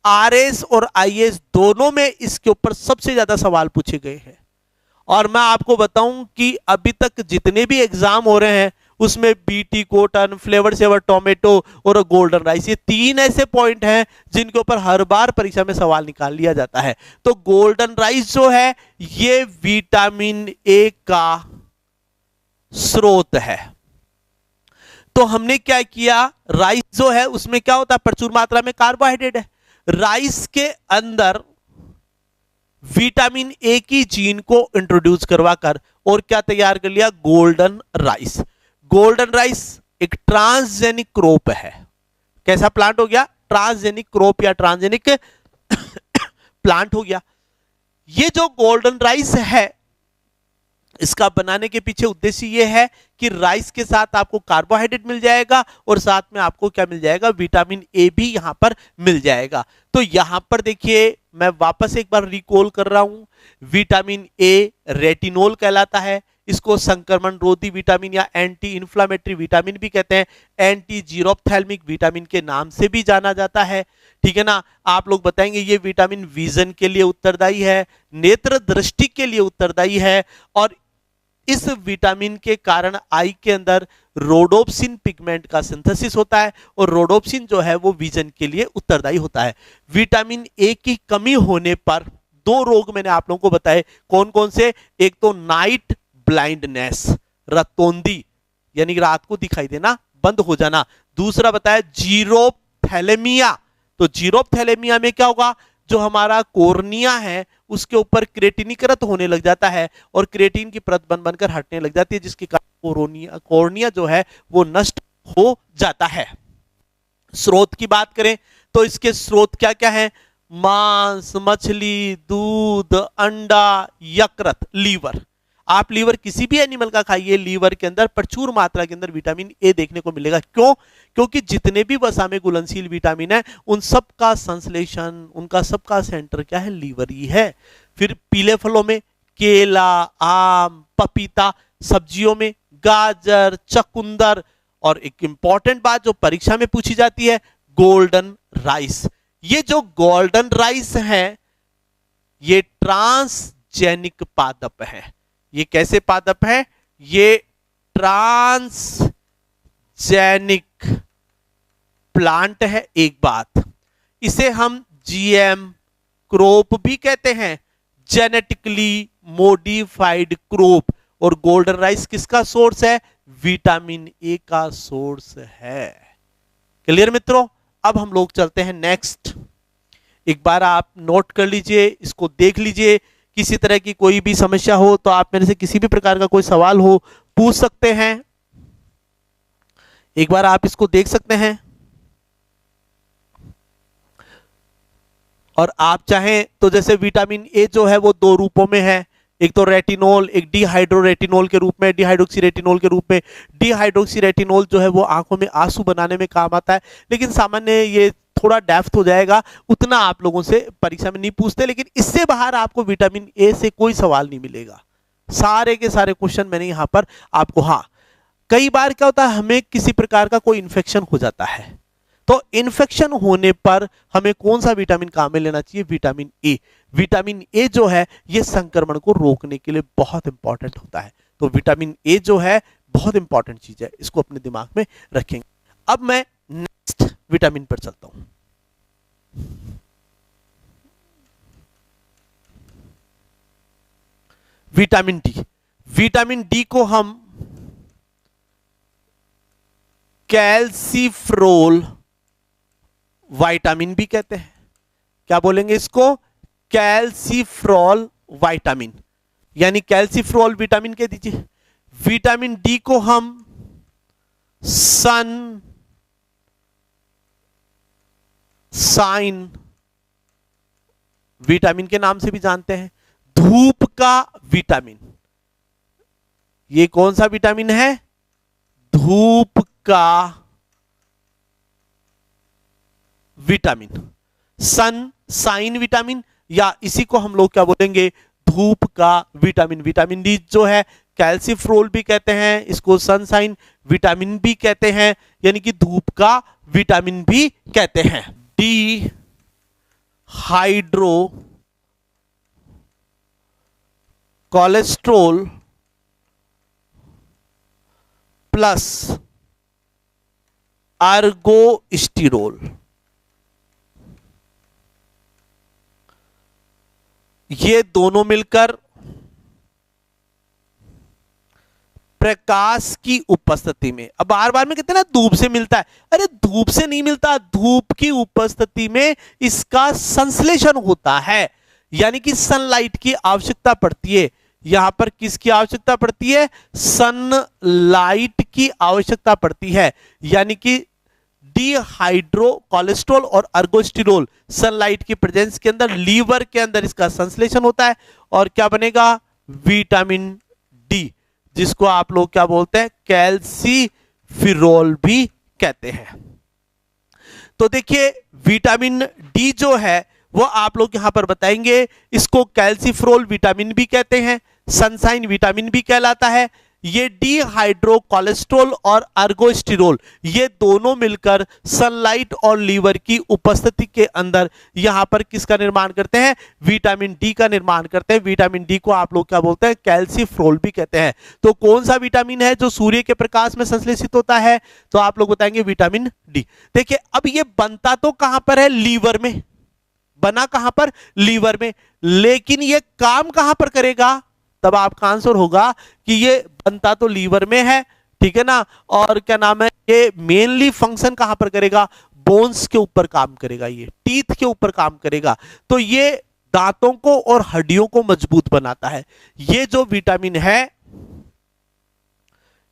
आरएस और आईएएस दोनों में इसके ऊपर सबसे ज्यादा सवाल पूछे गए हैं। और मैं आपको बताऊं कि अभी तक जितने भी एग्जाम हो रहे हैं उसमें BT cotton, flavour saver tomato और गोल्डन राइस, ये तीन ऐसे पॉइंट हैं जिनके ऊपर हर बार परीक्षा में सवाल निकाल लिया जाता है। तो गोल्डन राइस जो है ये विटामिन ए का स्रोत है। तो हमने क्या किया, राइस जो है उसमें क्या होता है, प्रचुर मात्रा में कार्बोहाइड्रेट है। राइस के अंदर विटामिन ए की जीन को इंट्रोड्यूस करवाकर और क्या तैयार कर लिया, गोल्डन राइस। गोल्डन राइस एक ट्रांसजेनिक क्रॉप है। कैसा प्लांट हो गया? ट्रांसजेनिक क्रॉप या ट्रांसजेनिक प्लांट हो गया। ये जो गोल्डन राइस है, इसका बनाने के पीछे उद्देश्य यह है कि राइस के साथ आपको कार्बोहाइड्रेट मिल जाएगा और साथ में आपको क्या मिल जाएगा, विटामिन ए भी यहां पर मिल जाएगा। तो यहां पर देखिए, मैं वापस एक बार रिकॉल कर रहा हूं, विटामिन ए रेटिनोल कहलाता है। इसको संक्रमण रोधी विटामिन या एंटी इंफ्लेमेटरी विटामिन भी कहते हैं, एंटी जीरोप्थेल्मिक विटामिन के नाम से भी जाना जाता है। ठीक है ना? आप लोग बताएंगे ये विटामिन विजन के लिए उत्तरदायी है, नेत्र दृष्टि के लिए उत्तरदायी है, और इस विटामिन के कारण आई के अंदर रोडोप्सिन पिगमेंट का सिंथेसिस होता है और रोडोप्सिन जो है वो विजन के लिए उत्तरदायी होता है। विटामिन ए की कमी होने पर दो रोग मैंने आप लोगों को बताए, कौन कौन से? एक तो नाइट ब्लाइंडनेस, रतौंधी, यानी रात को दिखाई देना बंद हो जाना। दूसरा बताया जीरोप्थैलेमिया। तो जीरोप्थैलेमिया में क्या होगा, जो हमारा कॉर्निया है उसके ऊपर क्रेटिनीकृत होने लग जाता है और क्रेटिन की परत बन बनकर हटने लग जाती है, जिसके कारण कॉर्निया जो है वो नष्ट हो जाता है। स्रोत की बात करें तो इसके स्रोत क्या क्या है? मांस, मछली, दूध, अंडा, यकृत, लीवर। आप लीवर किसी भी एनिमल का खाइए, लीवर के अंदर प्रचुर मात्रा के अंदर विटामिन ए देखने को मिलेगा। क्यों? क्योंकि जितने भी वसा में घुलनशील विटामिन है उन सब का संश्लेषण, उनका सबका सेंटर क्या है, लीवर ही है। फिर पीले फलों में केला, आम, पपीता, सब्जियों में गाजर, चुकंदर, और एक इंपॉर्टेंट बात जो परीक्षा में पूछी जाती है, गोल्डन राइस। ये जो गोल्डन राइस है ये ट्रांसजेनिक पादप है। ये कैसे पादप है? ये ट्रांसजेनिक प्लांट है। एक बात, इसे हम जीएम क्रॉप भी कहते हैं, जेनेटिकली मॉडिफाइड क्रॉप। और गोल्डन राइस किसका सोर्स है? विटामिन ए का सोर्स है। क्लियर मित्रों? अब हम लोग चलते हैं नेक्स्ट। एक बार आप नोट कर लीजिए, इसको देख लीजिए। किसी तरह की कोई भी समस्या हो तो आप मेरे से किसी भी प्रकार का कोई सवाल हो पूछ सकते हैं। एक बार आप इसको देख सकते हैं और आप चाहें तो जैसे विटामिन ए जो है वो दो रूपों में है, एक तो रेटिनोल, एक डिहाइड्रो रेटिनोल के रूप में, डिहाइड्रोक्सी रेटिनोल के रूप में। डिहाइड्रोक्सी रेटिनोल जो है वो आंखों में आंसू बनाने में काम आता है, लेकिन सामान्य ये थोड़ा डेप्थ हो जाएगा, उतना आप लोगों से परीक्षा में नहीं पूछते। लेकिन इससे बाहर आपको विटामिन ए से कोई सवाल नहीं मिलेगा। सारे के सारे क्वेश्चन मैंने यहां पर आपको, हाँ कई बार क्या होता है, हमें किसी प्रकार का कोई इन्फेक्शन हो जाता है, तो इन्फेक्शन होने पर हमें कौन सा विटामिन काम में लेना चाहिए? Vitamin A. विटामिन ए जो है ये संक्रमण को रोकने के लिए बहुत इंपॉर्टेंट होता है। तो विटामिन ए जो है बहुत इंपॉर्टेंट चीज है, इसको अपने दिमाग में रखेंगे। अब मैं नेक्स्ट विटामिन पर चलता हूं। Vitamin D. विटामिन डी को हम कैल्सिफ्रोल विटामिन भी कहते हैं। क्या बोलेंगे इसको? कैल्सिफ्रोल विटामिन, यानी कैल्सिफ्रोल विटामिन कह दीजिए। विटामिन डी को हम सन साइन विटामिन के नाम से भी जानते हैं। धूप का विटामिन, ये कौन सा विटामिन है? धूप का विटामिन, सन साइन विटामिन, या इसी को हम लोग क्या बोलेंगे? धूप का विटामिन। विटामिन डी जो है कैल्सिफ्रोल भी कहते हैं, इसको सनसाइन विटामिन भी कहते हैं, यानी कि धूप का विटामिन भी कहते हैं। डी हाइड्रो कोलेस्ट्रोल प्लस अर्गोस्टिरोल, ये दोनों मिलकर प्रकाश की उपस्थिति में, अब बार बार में कहते हैं ना धूप से मिलता है, अरे धूप से नहीं मिलता, धूप की उपस्थिति में इसका संश्लेषण होता है, यानी कि सनलाइट की आवश्यकता पड़ती है। यहां पर किसकी आवश्यकता पड़ती है? सनलाइट की आवश्यकता पड़ती है, यानी कि डीहाइड्रो कोलेस्ट्रॉल और अर्गोस्टिरोल सनलाइट की प्रेजेंस के अंदर लीवर के अंदर इसका संश्लेषण होता है और क्या बनेगा? विटामिन डी, जिसको आप लोग क्या बोलते हैं? कैल्सीफिरोल भी कहते हैं। तो देखिए विटामिन डी जो है वो आप लोग यहां पर बताएंगे, इसको कैल्सीफिरोल विटामिन भी कहते हैं, सनसाइन विटामिन भी कहलाता है। ये डीहाइड्रो कोलेस्ट्रॉल और अर्गोस्टिरोल ये दोनों मिलकर सनलाइट और लीवर की उपस्थिति के अंदर यहां पर किसका निर्माण करते हैं? विटामिन डी का निर्माण करते हैं। विटामिन डी को आप लोग क्या बोलते हैं? कैल्सीफ्रोल भी कहते हैं। तो कौन सा विटामिन है जो सूर्य के प्रकाश में संश्लेषित होता है? तो आप लोग बताएंगे विटामिन डी। देखिए अब ये बनता तो कहां पर है? लीवर में। बना कहां पर? लीवर में। लेकिन ये काम कहां पर करेगा? तब आपका आंसर होगा कि ये बनता तो लीवर में है, ठीक है ना, और क्या नाम है, ये मेनली फंक्शन कहां पर करेगा? बोन्स के ऊपर काम करेगा, ये टीथ के ऊपर काम करेगा। तो ये दांतों को और हड्डियों को मजबूत बनाता है। ये जो विटामिन है,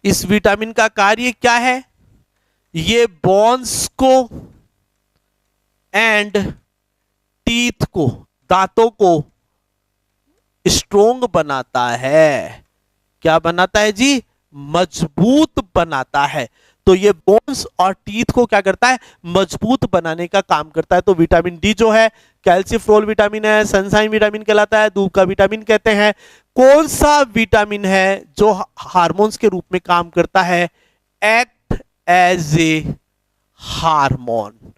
इस विटामिन का कार्य क्या है? ये बोन्स को एंड टीथ को, दांतों को स्ट्रोंग बनाता है। क्या बनाता है जी? मजबूत बनाता है। तो ये बोन्स और टीथ को क्या करता है? मजबूत बनाने का काम करता है। तो विटामिन डी जो है कैल्सीफ्रोल विटामिन है, सनसाइन विटामिन कहलाता है, धूप का विटामिन कहते हैं। कौन सा विटामिन है जो हार्मोन्स के रूप में काम करता है? Act as a hormone.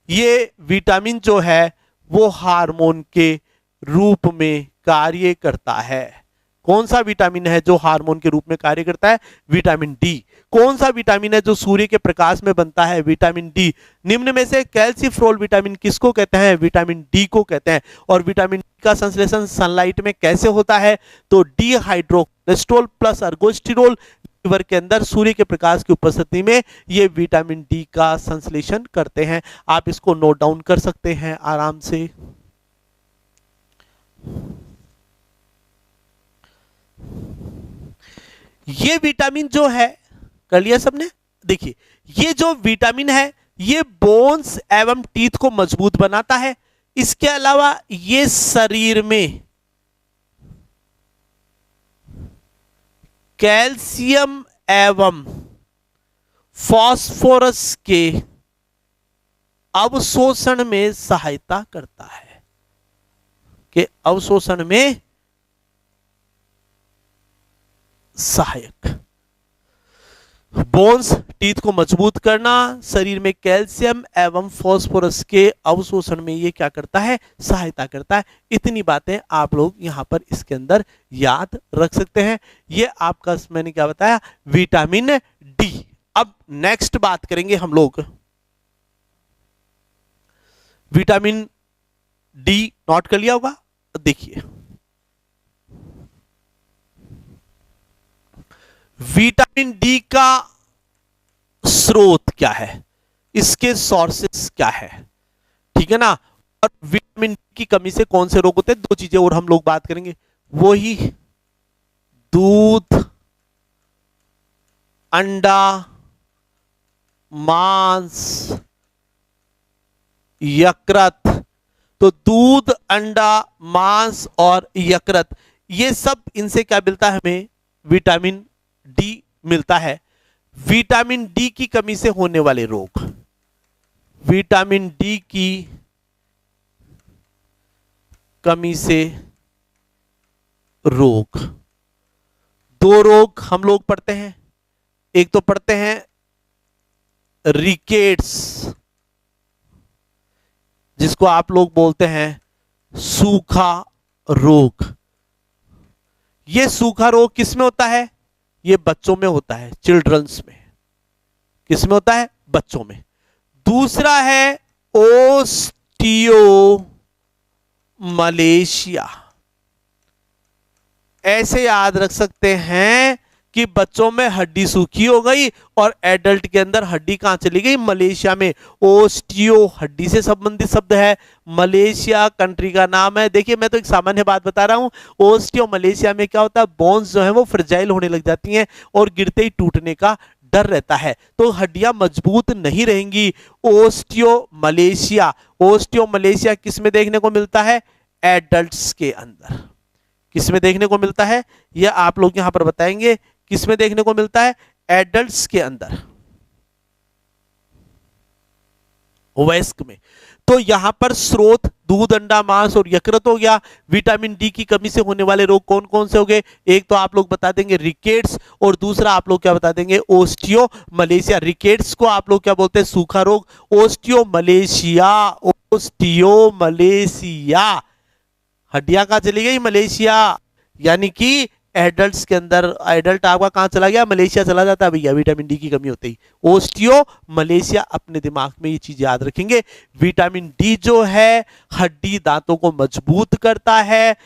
ये विटामिन जो है वो हार्मोन के रूप में कार्य करता है। कौन सा विटामिन है जो हार्मोन के रूप में कार्य करता है? Vitamin D. कौन सा विटामिन है जो सूर्य के प्रकाश में बनता है? Vitamin D. निम्न में से कैल्सीफ्रोल विटामिन किसको कहते हैं? विटामिन डी को कहते हैं। और विटामिन डी का संश्लेषण सनलाइट में कैसे होता है? तो डीहाइड्रो कोलेस्ट्रॉल प्लस अर्गोस्टिरोल लीवर के अंदर सूर्य के प्रकाश की उपस्थिति में ये विटामिन डी का संश्लेषण करते हैं। आप इसको नोट डाउन कर सकते हैं आराम से। ये विटामिन जो है, कर लिया सबने? देखिए ये जो विटामिन है ये बोन्स एवं टीथ को मजबूत बनाता है। इसके अलावा ये शरीर में कैल्शियम एवं फास्फोरस के अवशोषण में सहायता करता है, के अवशोषण में सहायक। बोन्स टीथ को मजबूत करना, शरीर में कैल्शियम एवं फास्फोरस के अवशोषण में ये क्या करता है? सहायता करता है। इतनी बातें आप लोग यहां पर इसके अंदर याद रख सकते हैं। ये आपका मैंने क्या बताया? Vitamin D. अब नेक्स्ट बात करेंगे हम लोग विटामिन डी। नोट कर लिया होगा? देखिए विटामिन डी का स्रोत क्या है, इसके सोर्सेस क्या है, ठीक है ना। और विटामिन डी की कमी से कौन से रोग होते हैं? दो चीजें और हम लोग बात करेंगे, वो ही दूध, अंडा, मांस यकृत। तो दूध, अंडा, मांस और यकृत, ये सब इनसे क्या मिलता है? हमें विटामिन डी मिलता है। विटामिन डी की कमी से होने वाले रोग, विटामिन डी की कमी से रोग, दो रोग हम लोग पढ़ते हैं। एक तो पढ़ते हैं रिकेट्स, जिसको आप लोग बोलते हैं सूखा रोग। ये सूखा रोग किस में होता है? ये बच्चों में होता है, चिल्ड्रंस में। किस में होता है? बच्चों में। दूसरा है ओस्टियोमलेशिया। ऐसे याद रख सकते हैं कि बच्चों में हड्डी सूखी हो गई और एडल्ट के अंदर हड्डी कहां चली गई? मलेशिया में। ओस्टियो हड्डी से संबंधित शब्द है, मलेशिया कंट्री का नाम है। देखिए मैं तो एक सामान्य बात बता रहा हूं। ओस्टियो मलेशिया में क्या होता है? बोन्स जो है वो फ्रेजाइल होने लग जाती हैं और गिरते ही टूटने का डर रहता है, तो हड्डियां मजबूत नहीं रहेंगी। ओस्टियो मलेशिया, ओस्टियो मलेशिया किस में देखने को मिलता है? एडल्ट्स के अंदर। किस में देखने को मिलता है? यह आप लोग यहां पर बताएंगे। किस में देखने को मिलता है? एडल्ट्स के अंदर, वयस्क में। तो यहां पर स्रोत दूध, अंडा, मांस और यकृत हो गया। विटामिन डी की कमी से होने वाले रोग कौन कौन से हो गए? एक तो आप लोग बता देंगे रिकेट्स, और दूसरा आप लोग क्या बता देंगे? ओस्टियोमलेशिया। रिकेट्स को आप लोग क्या बोलते हैं? सूखा रोग। ओस्टियोमलेशिया, ओस्टियोमलेशिया, हड्डियां कहां चली गई? मलेशिया। यानी कि एडल्ट्स के अंदर, एडल्ट आपका कहां चला गया? मलेशिया चला जाता है भैया, विटामिन डी की कमी होती ही। ओस्टियो मलेशिया, अपने दिमाग में ये चीज याद रखेंगे। विटामिन डी जो है हड्डी दांतों को मजबूत करता है,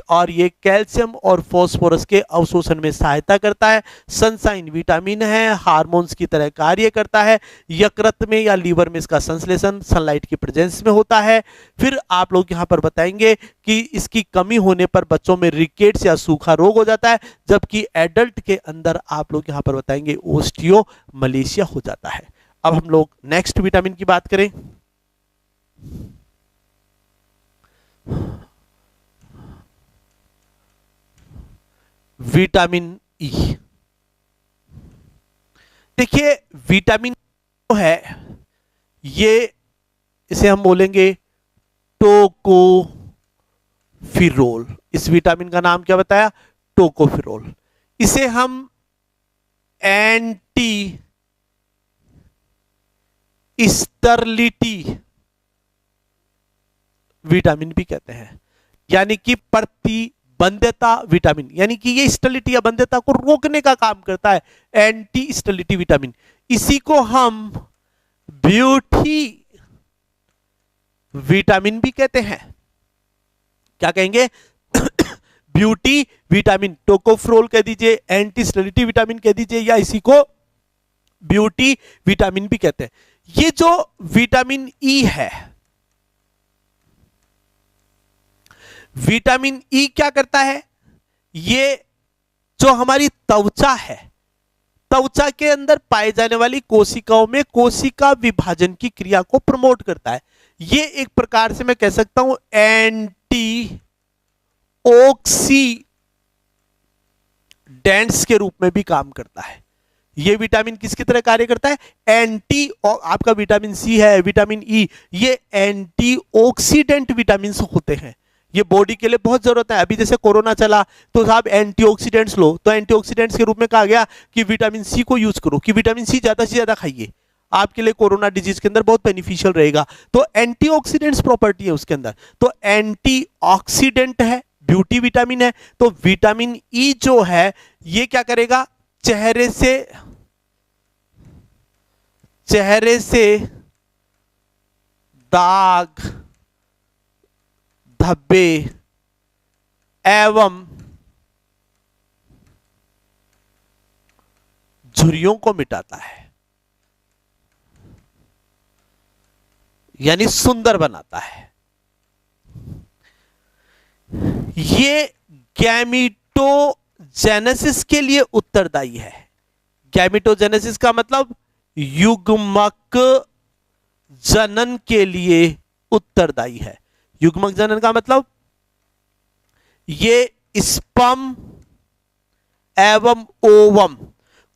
और ये कैल्शियम और फास्फोरस के अवशोषण में सहायता करता है। सनसाइन विटामिन है, हार्मोन्स की तरह कार्य करता है। यकृत में या लीवर में इसका संश्लेषण सनलाइट की प्रेजेंस में होता है। फिर आप लोग यहां पर बताएंगे कि इसकी कमी होने पर बच्चों में रिकेट्स या सूखा रोग हो जाता है, जबकि एडल्ट के अंदर आप लोग यहां पर बताएंगे ओस्टियोमलेशिया हो जाता है। अब हम लोग नेक्स्ट विटामिन की बात करें। Vitamin E. देखिए विटामिन जो है ये, इसे हम बोलेंगे टोकोफिरोल। इस विटामिन का नाम क्या बताया? टोकोफिरोल। इसे हम एंटी स्टरलिटी विटामिन भी कहते हैं, यानी कि प्रतिबंधता विटामिन, यानी कि ये स्टरलिटी या बंध्यता को रोकने का काम करता है, एंटी स्टरलिटी विटामिन। इसी को हम ब्यूटी विटामिन भी कहते हैं। क्या कहेंगे? Beauty vitamin. टोकोफिरोल कह दीजिए, एंटी स्टरलिटी विटामिन कह दीजिए, या इसी को ब्यूटी विटामिन भी कहते हैं। ये जो विटामिन ई है, विटामिन ई क्या करता है? ये जो हमारी त्वचा है, त्वचा के अंदर पाए जाने वाली कोशिकाओं में कोशिका विभाजन की क्रिया को प्रमोट करता है। ये एक प्रकार से मैं कह सकता हूं एंटी ऑक्सीडेंट्स के रूप में भी काम करता है। ये विटामिन किसकी तरह कार्य करता है? एंटी, आपका विटामिन सी है, विटामिन ई, ये एंटीऑक्सीडेंट विटामिन होते हैं। ये बॉडी के लिए बहुत जरूरत है। अभी जैसे कोरोना चला तो साहब एंटीऑक्सीडेंट्स लो, तो एंटीऑक्सीडेंट्स के रूप में कहा गया कि विटामिन सी को यूज करो, कि विटामिन सी ज्यादा से ज्यादा खाइए, आपके लिए कोरोना डिजीज के अंदर बहुत बेनिफिशियल रहेगा। तो एंटीऑक्सीडेंट्स प्रॉपर्टी है उसके अंदर, तो एंटीऑक्सीडेंट है, ब्यूटी विटामिन है। तो विटामिन ई जो है ये क्या करेगा? चेहरे से दाग, धब्बे एवं झुर्रियों को मिटाता है, यानी सुंदर बनाता है। ये गैमेटोजेनेसिस के लिए उत्तरदायी है। गैमेटोजेनेसिस का मतलब युग्मक जनन के लिए उत्तरदायी है। युग्मक जनन का मतलब ये स्पर्म एवं ओवम,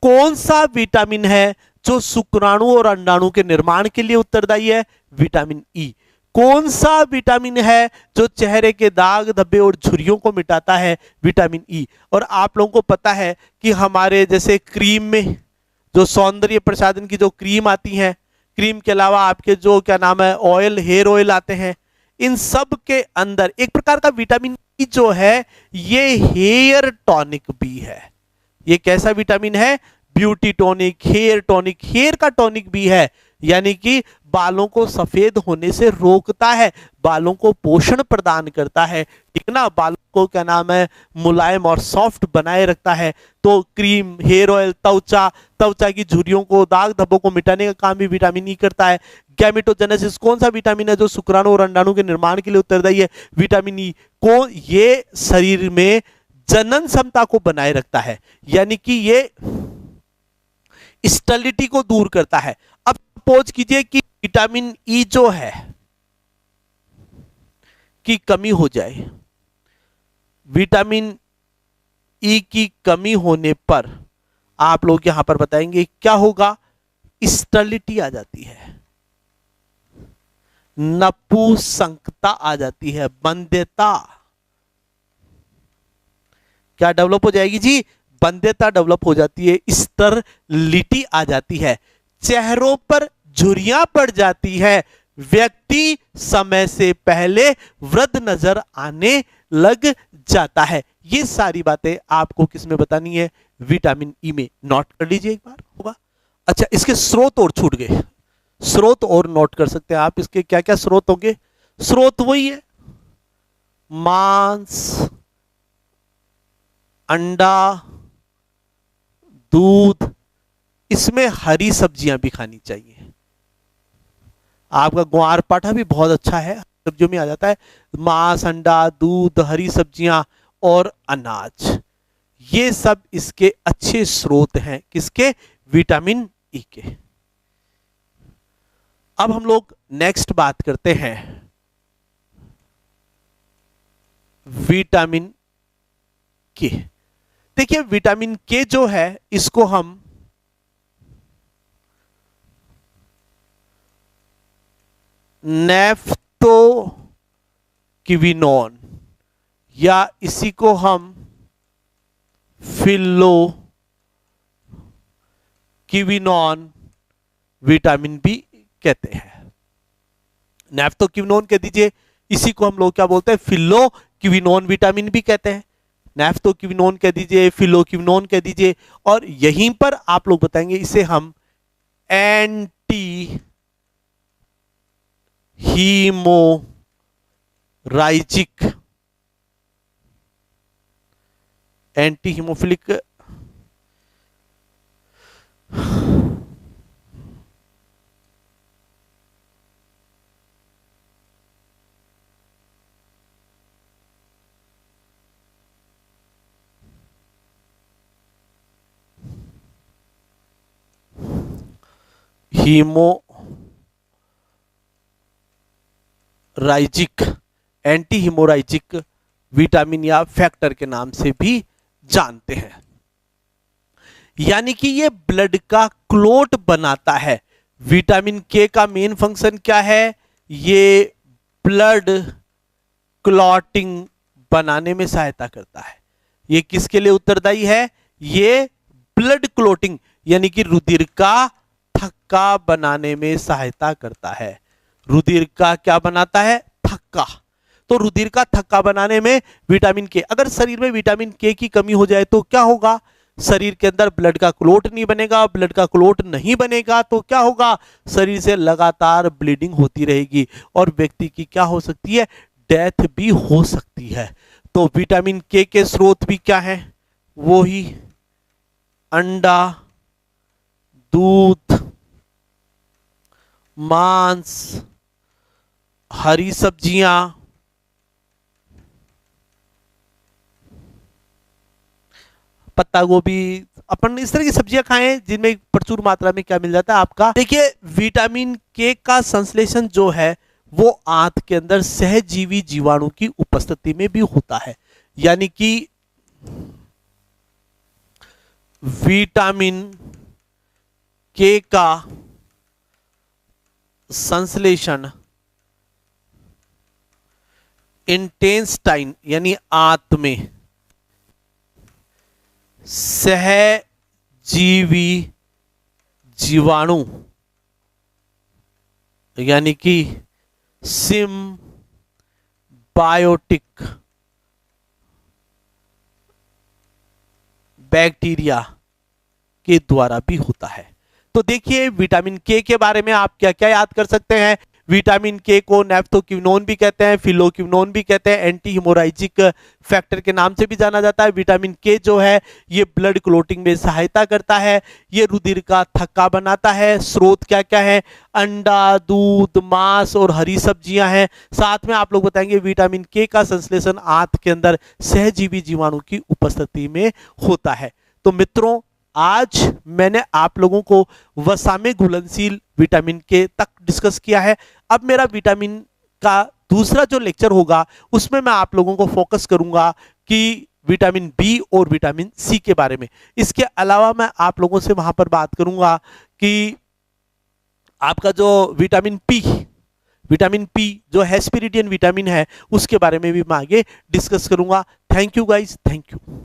कौन सा विटामिन है जो शुक्राणु और अंडाणु के निर्माण के लिए उत्तरदायी है? Vitamin E. कौन सा विटामिन है जो चेहरे के दाग धब्बे और झुर्रियों को मिटाता है? Vitamin E. और आप लोगों को पता है कि हमारे जैसे क्रीम में जो सौंदर्य प्रसाधन की जो क्रीम आती है, क्रीम के अलावा आपके जो क्या नाम है ऑयल, हेयर ऑयल आते हैं, इन सब के अंदर एक प्रकार का विटामिन ई जो है ये हेयर टॉनिक भी है। ये कैसा विटामिन है? Beauty tonic, hair tonic, hair का टॉनिक भी है, यानी कि बालों को सफेद होने से रोकता है, बालों को पोषण प्रदान करता है, ठीक ना, बालों को क्या नाम है मुलायम और सॉफ्ट बनाए रखता है। तो क्रीम, हेयर ऑयल, त्वचा की झुर्रियों को, दाग धब्बों को मिटाने का काम भी विटामिन ई करता है। गैमेटोजेनेसिस, कौन सा विटामिन है जो शुक्राणु और अंडाणु के निर्माण के लिए उत्तरदायी है? Vitamin E. को ये शरीर में जनन क्षमता को बनाए रखता है, यानी कि ये स्टेरिलिटी को दूर करता है। अब सपोज कीजिए कि विटामिन ई जो है की कमी हो जाए, विटामिन ई की कमी होने पर आप लोग यहां पर बताएंगे क्या होगा? स्टेरिलिटी आ जाती है, नपुंसकता आ जाती है, बंध्यता क्या डेवलप हो जाएगी जी? बंध्यता डेवलप हो जाती है, स्टेरिलिटी आ जाती है, चेहरों पर झुर्रियां पड़ जाती है, व्यक्ति समय से पहले वृद्ध नजर आने लग जाता है। ये सारी बातें आपको किसमें बतानी है? विटामिन ई में। नोट कर लीजिए एक बार, होगा। अच्छा, इसके स्रोत और छूट गए, स्रोत और नोट कर सकते हैं आप। इसके क्या क्या स्रोत होंगे? स्रोत वही है, मांस, अंडा, दूध, इसमें हरी सब्जियां भी खानी चाहिए। आपका ग्वार पाठा भी बहुत अच्छा है, सब्जियों में आ जाता है। मांस, अंडा, दूध, हरी सब्जियां और अनाज, ये सब इसके अच्छे स्रोत हैं। किसके? विटामिन ई के। अब हम लोग नेक्स्ट बात करते हैं विटामिन के। देखिए विटामिन के जो है इसको हम नेफ्टोक्विनोन या इसी को हम फिलोक्विनोन विटामिन बी कहते हैं। नेफ्टोक्विनोन कह दीजिए, इसी को हम लोग क्या बोलते हैं? फिलोक्विनोन विटामिन बी कहते हैं। नेफ्टोक्विनोन कह दीजिए, फिलोक्विनोन कह दीजिए, और यहीं पर आप लोग बताएंगे इसे हम anti haemorrhagic, anti haemophilic haemorrhagic, anti haemorrhagic vitamin या फैक्टर के नाम से भी जानते हैं। यानी कि ये ब्लड का क्लोट बनाता है। विटामिन के का मेन फंक्शन क्या है? ये ब्लड क्लॉटिंग बनाने में सहायता करता है। ये किसके लिए उत्तरदायी है? ये ब्लड क्लोटिंग यानी कि रुधिर का थक्का बनाने में सहायता करता है। रुधिर का क्या बनाता है? थक्का। तो रुधिर का थक्का बनाने में विटामिन के, अगर शरीर में विटामिन के की कमी हो जाए तो क्या होगा? शरीर के अंदर ब्लड का क्लोट नहीं बनेगा। ब्लड का क्लोट नहीं बनेगा तो क्या होगा? शरीर से लगातार ब्लीडिंग होती रहेगी और व्यक्ति की क्या हो सकती है? डेथ भी हो सकती है। तो विटामिन के स्रोत भी क्या है? वो ही अंडा, दूध, मांस, हरी सब्जियां, पत्ता गोभी, अपन इस तरह की सब्जियां खाएं जिनमें प्रचुर मात्रा में क्या मिल जाता है आपका। देखिए विटामिन के का संश्लेषण जो है वो आंत के अंदर सहजीवी जीवाणु की उपस्थिति में भी होता है, यानी कि विटामिन के का संश्लेषण इंटेस्टाइन यानी आंत में सहजीवी जीवाणु यानी कि सिम्बायोटिक बैक्टीरिया के द्वारा भी होता है। तो देखिए विटामिन के बारे में आप क्या क्या याद कर सकते हैं। विटामिन के को नेफ्थोक्विनोन भी कहते हैं, फिलोक्विनोन भी कहते हैं, एंटी हिमोराइजिक फैक्टर के नाम से भी जाना जाता है। विटामिन के जो है ये ब्लड क्लोटिंग में सहायता करता है, ये रुधिर का थक्का बनाता है। स्रोत क्या क्या है, अंडा, दूध, मांस और हरी सब्जियां हैं। साथ में आप लोग बताएंगे विटामिन के का संश्लेषण आंत के अंदर सहजीवी जीवाणु की उपस्थिति में होता है। तो मित्रों आज मैंने आप लोगों को वसा में घुलनशील विटामिन के तक डिस्कस किया है। अब मेरा विटामिन का दूसरा जो लेक्चर होगा उसमें मैं आप लोगों को फोकस करूंगा कि विटामिन बी और विटामिन सी के बारे में। इसके अलावा मैं आप लोगों से वहां पर बात करूंगा कि आपका जो विटामिन पी जो हेस्पेरिडियन विटामिन है उसके बारे में भी मैं आगे डिस्कस करूंगा। Thank you guys, thank you.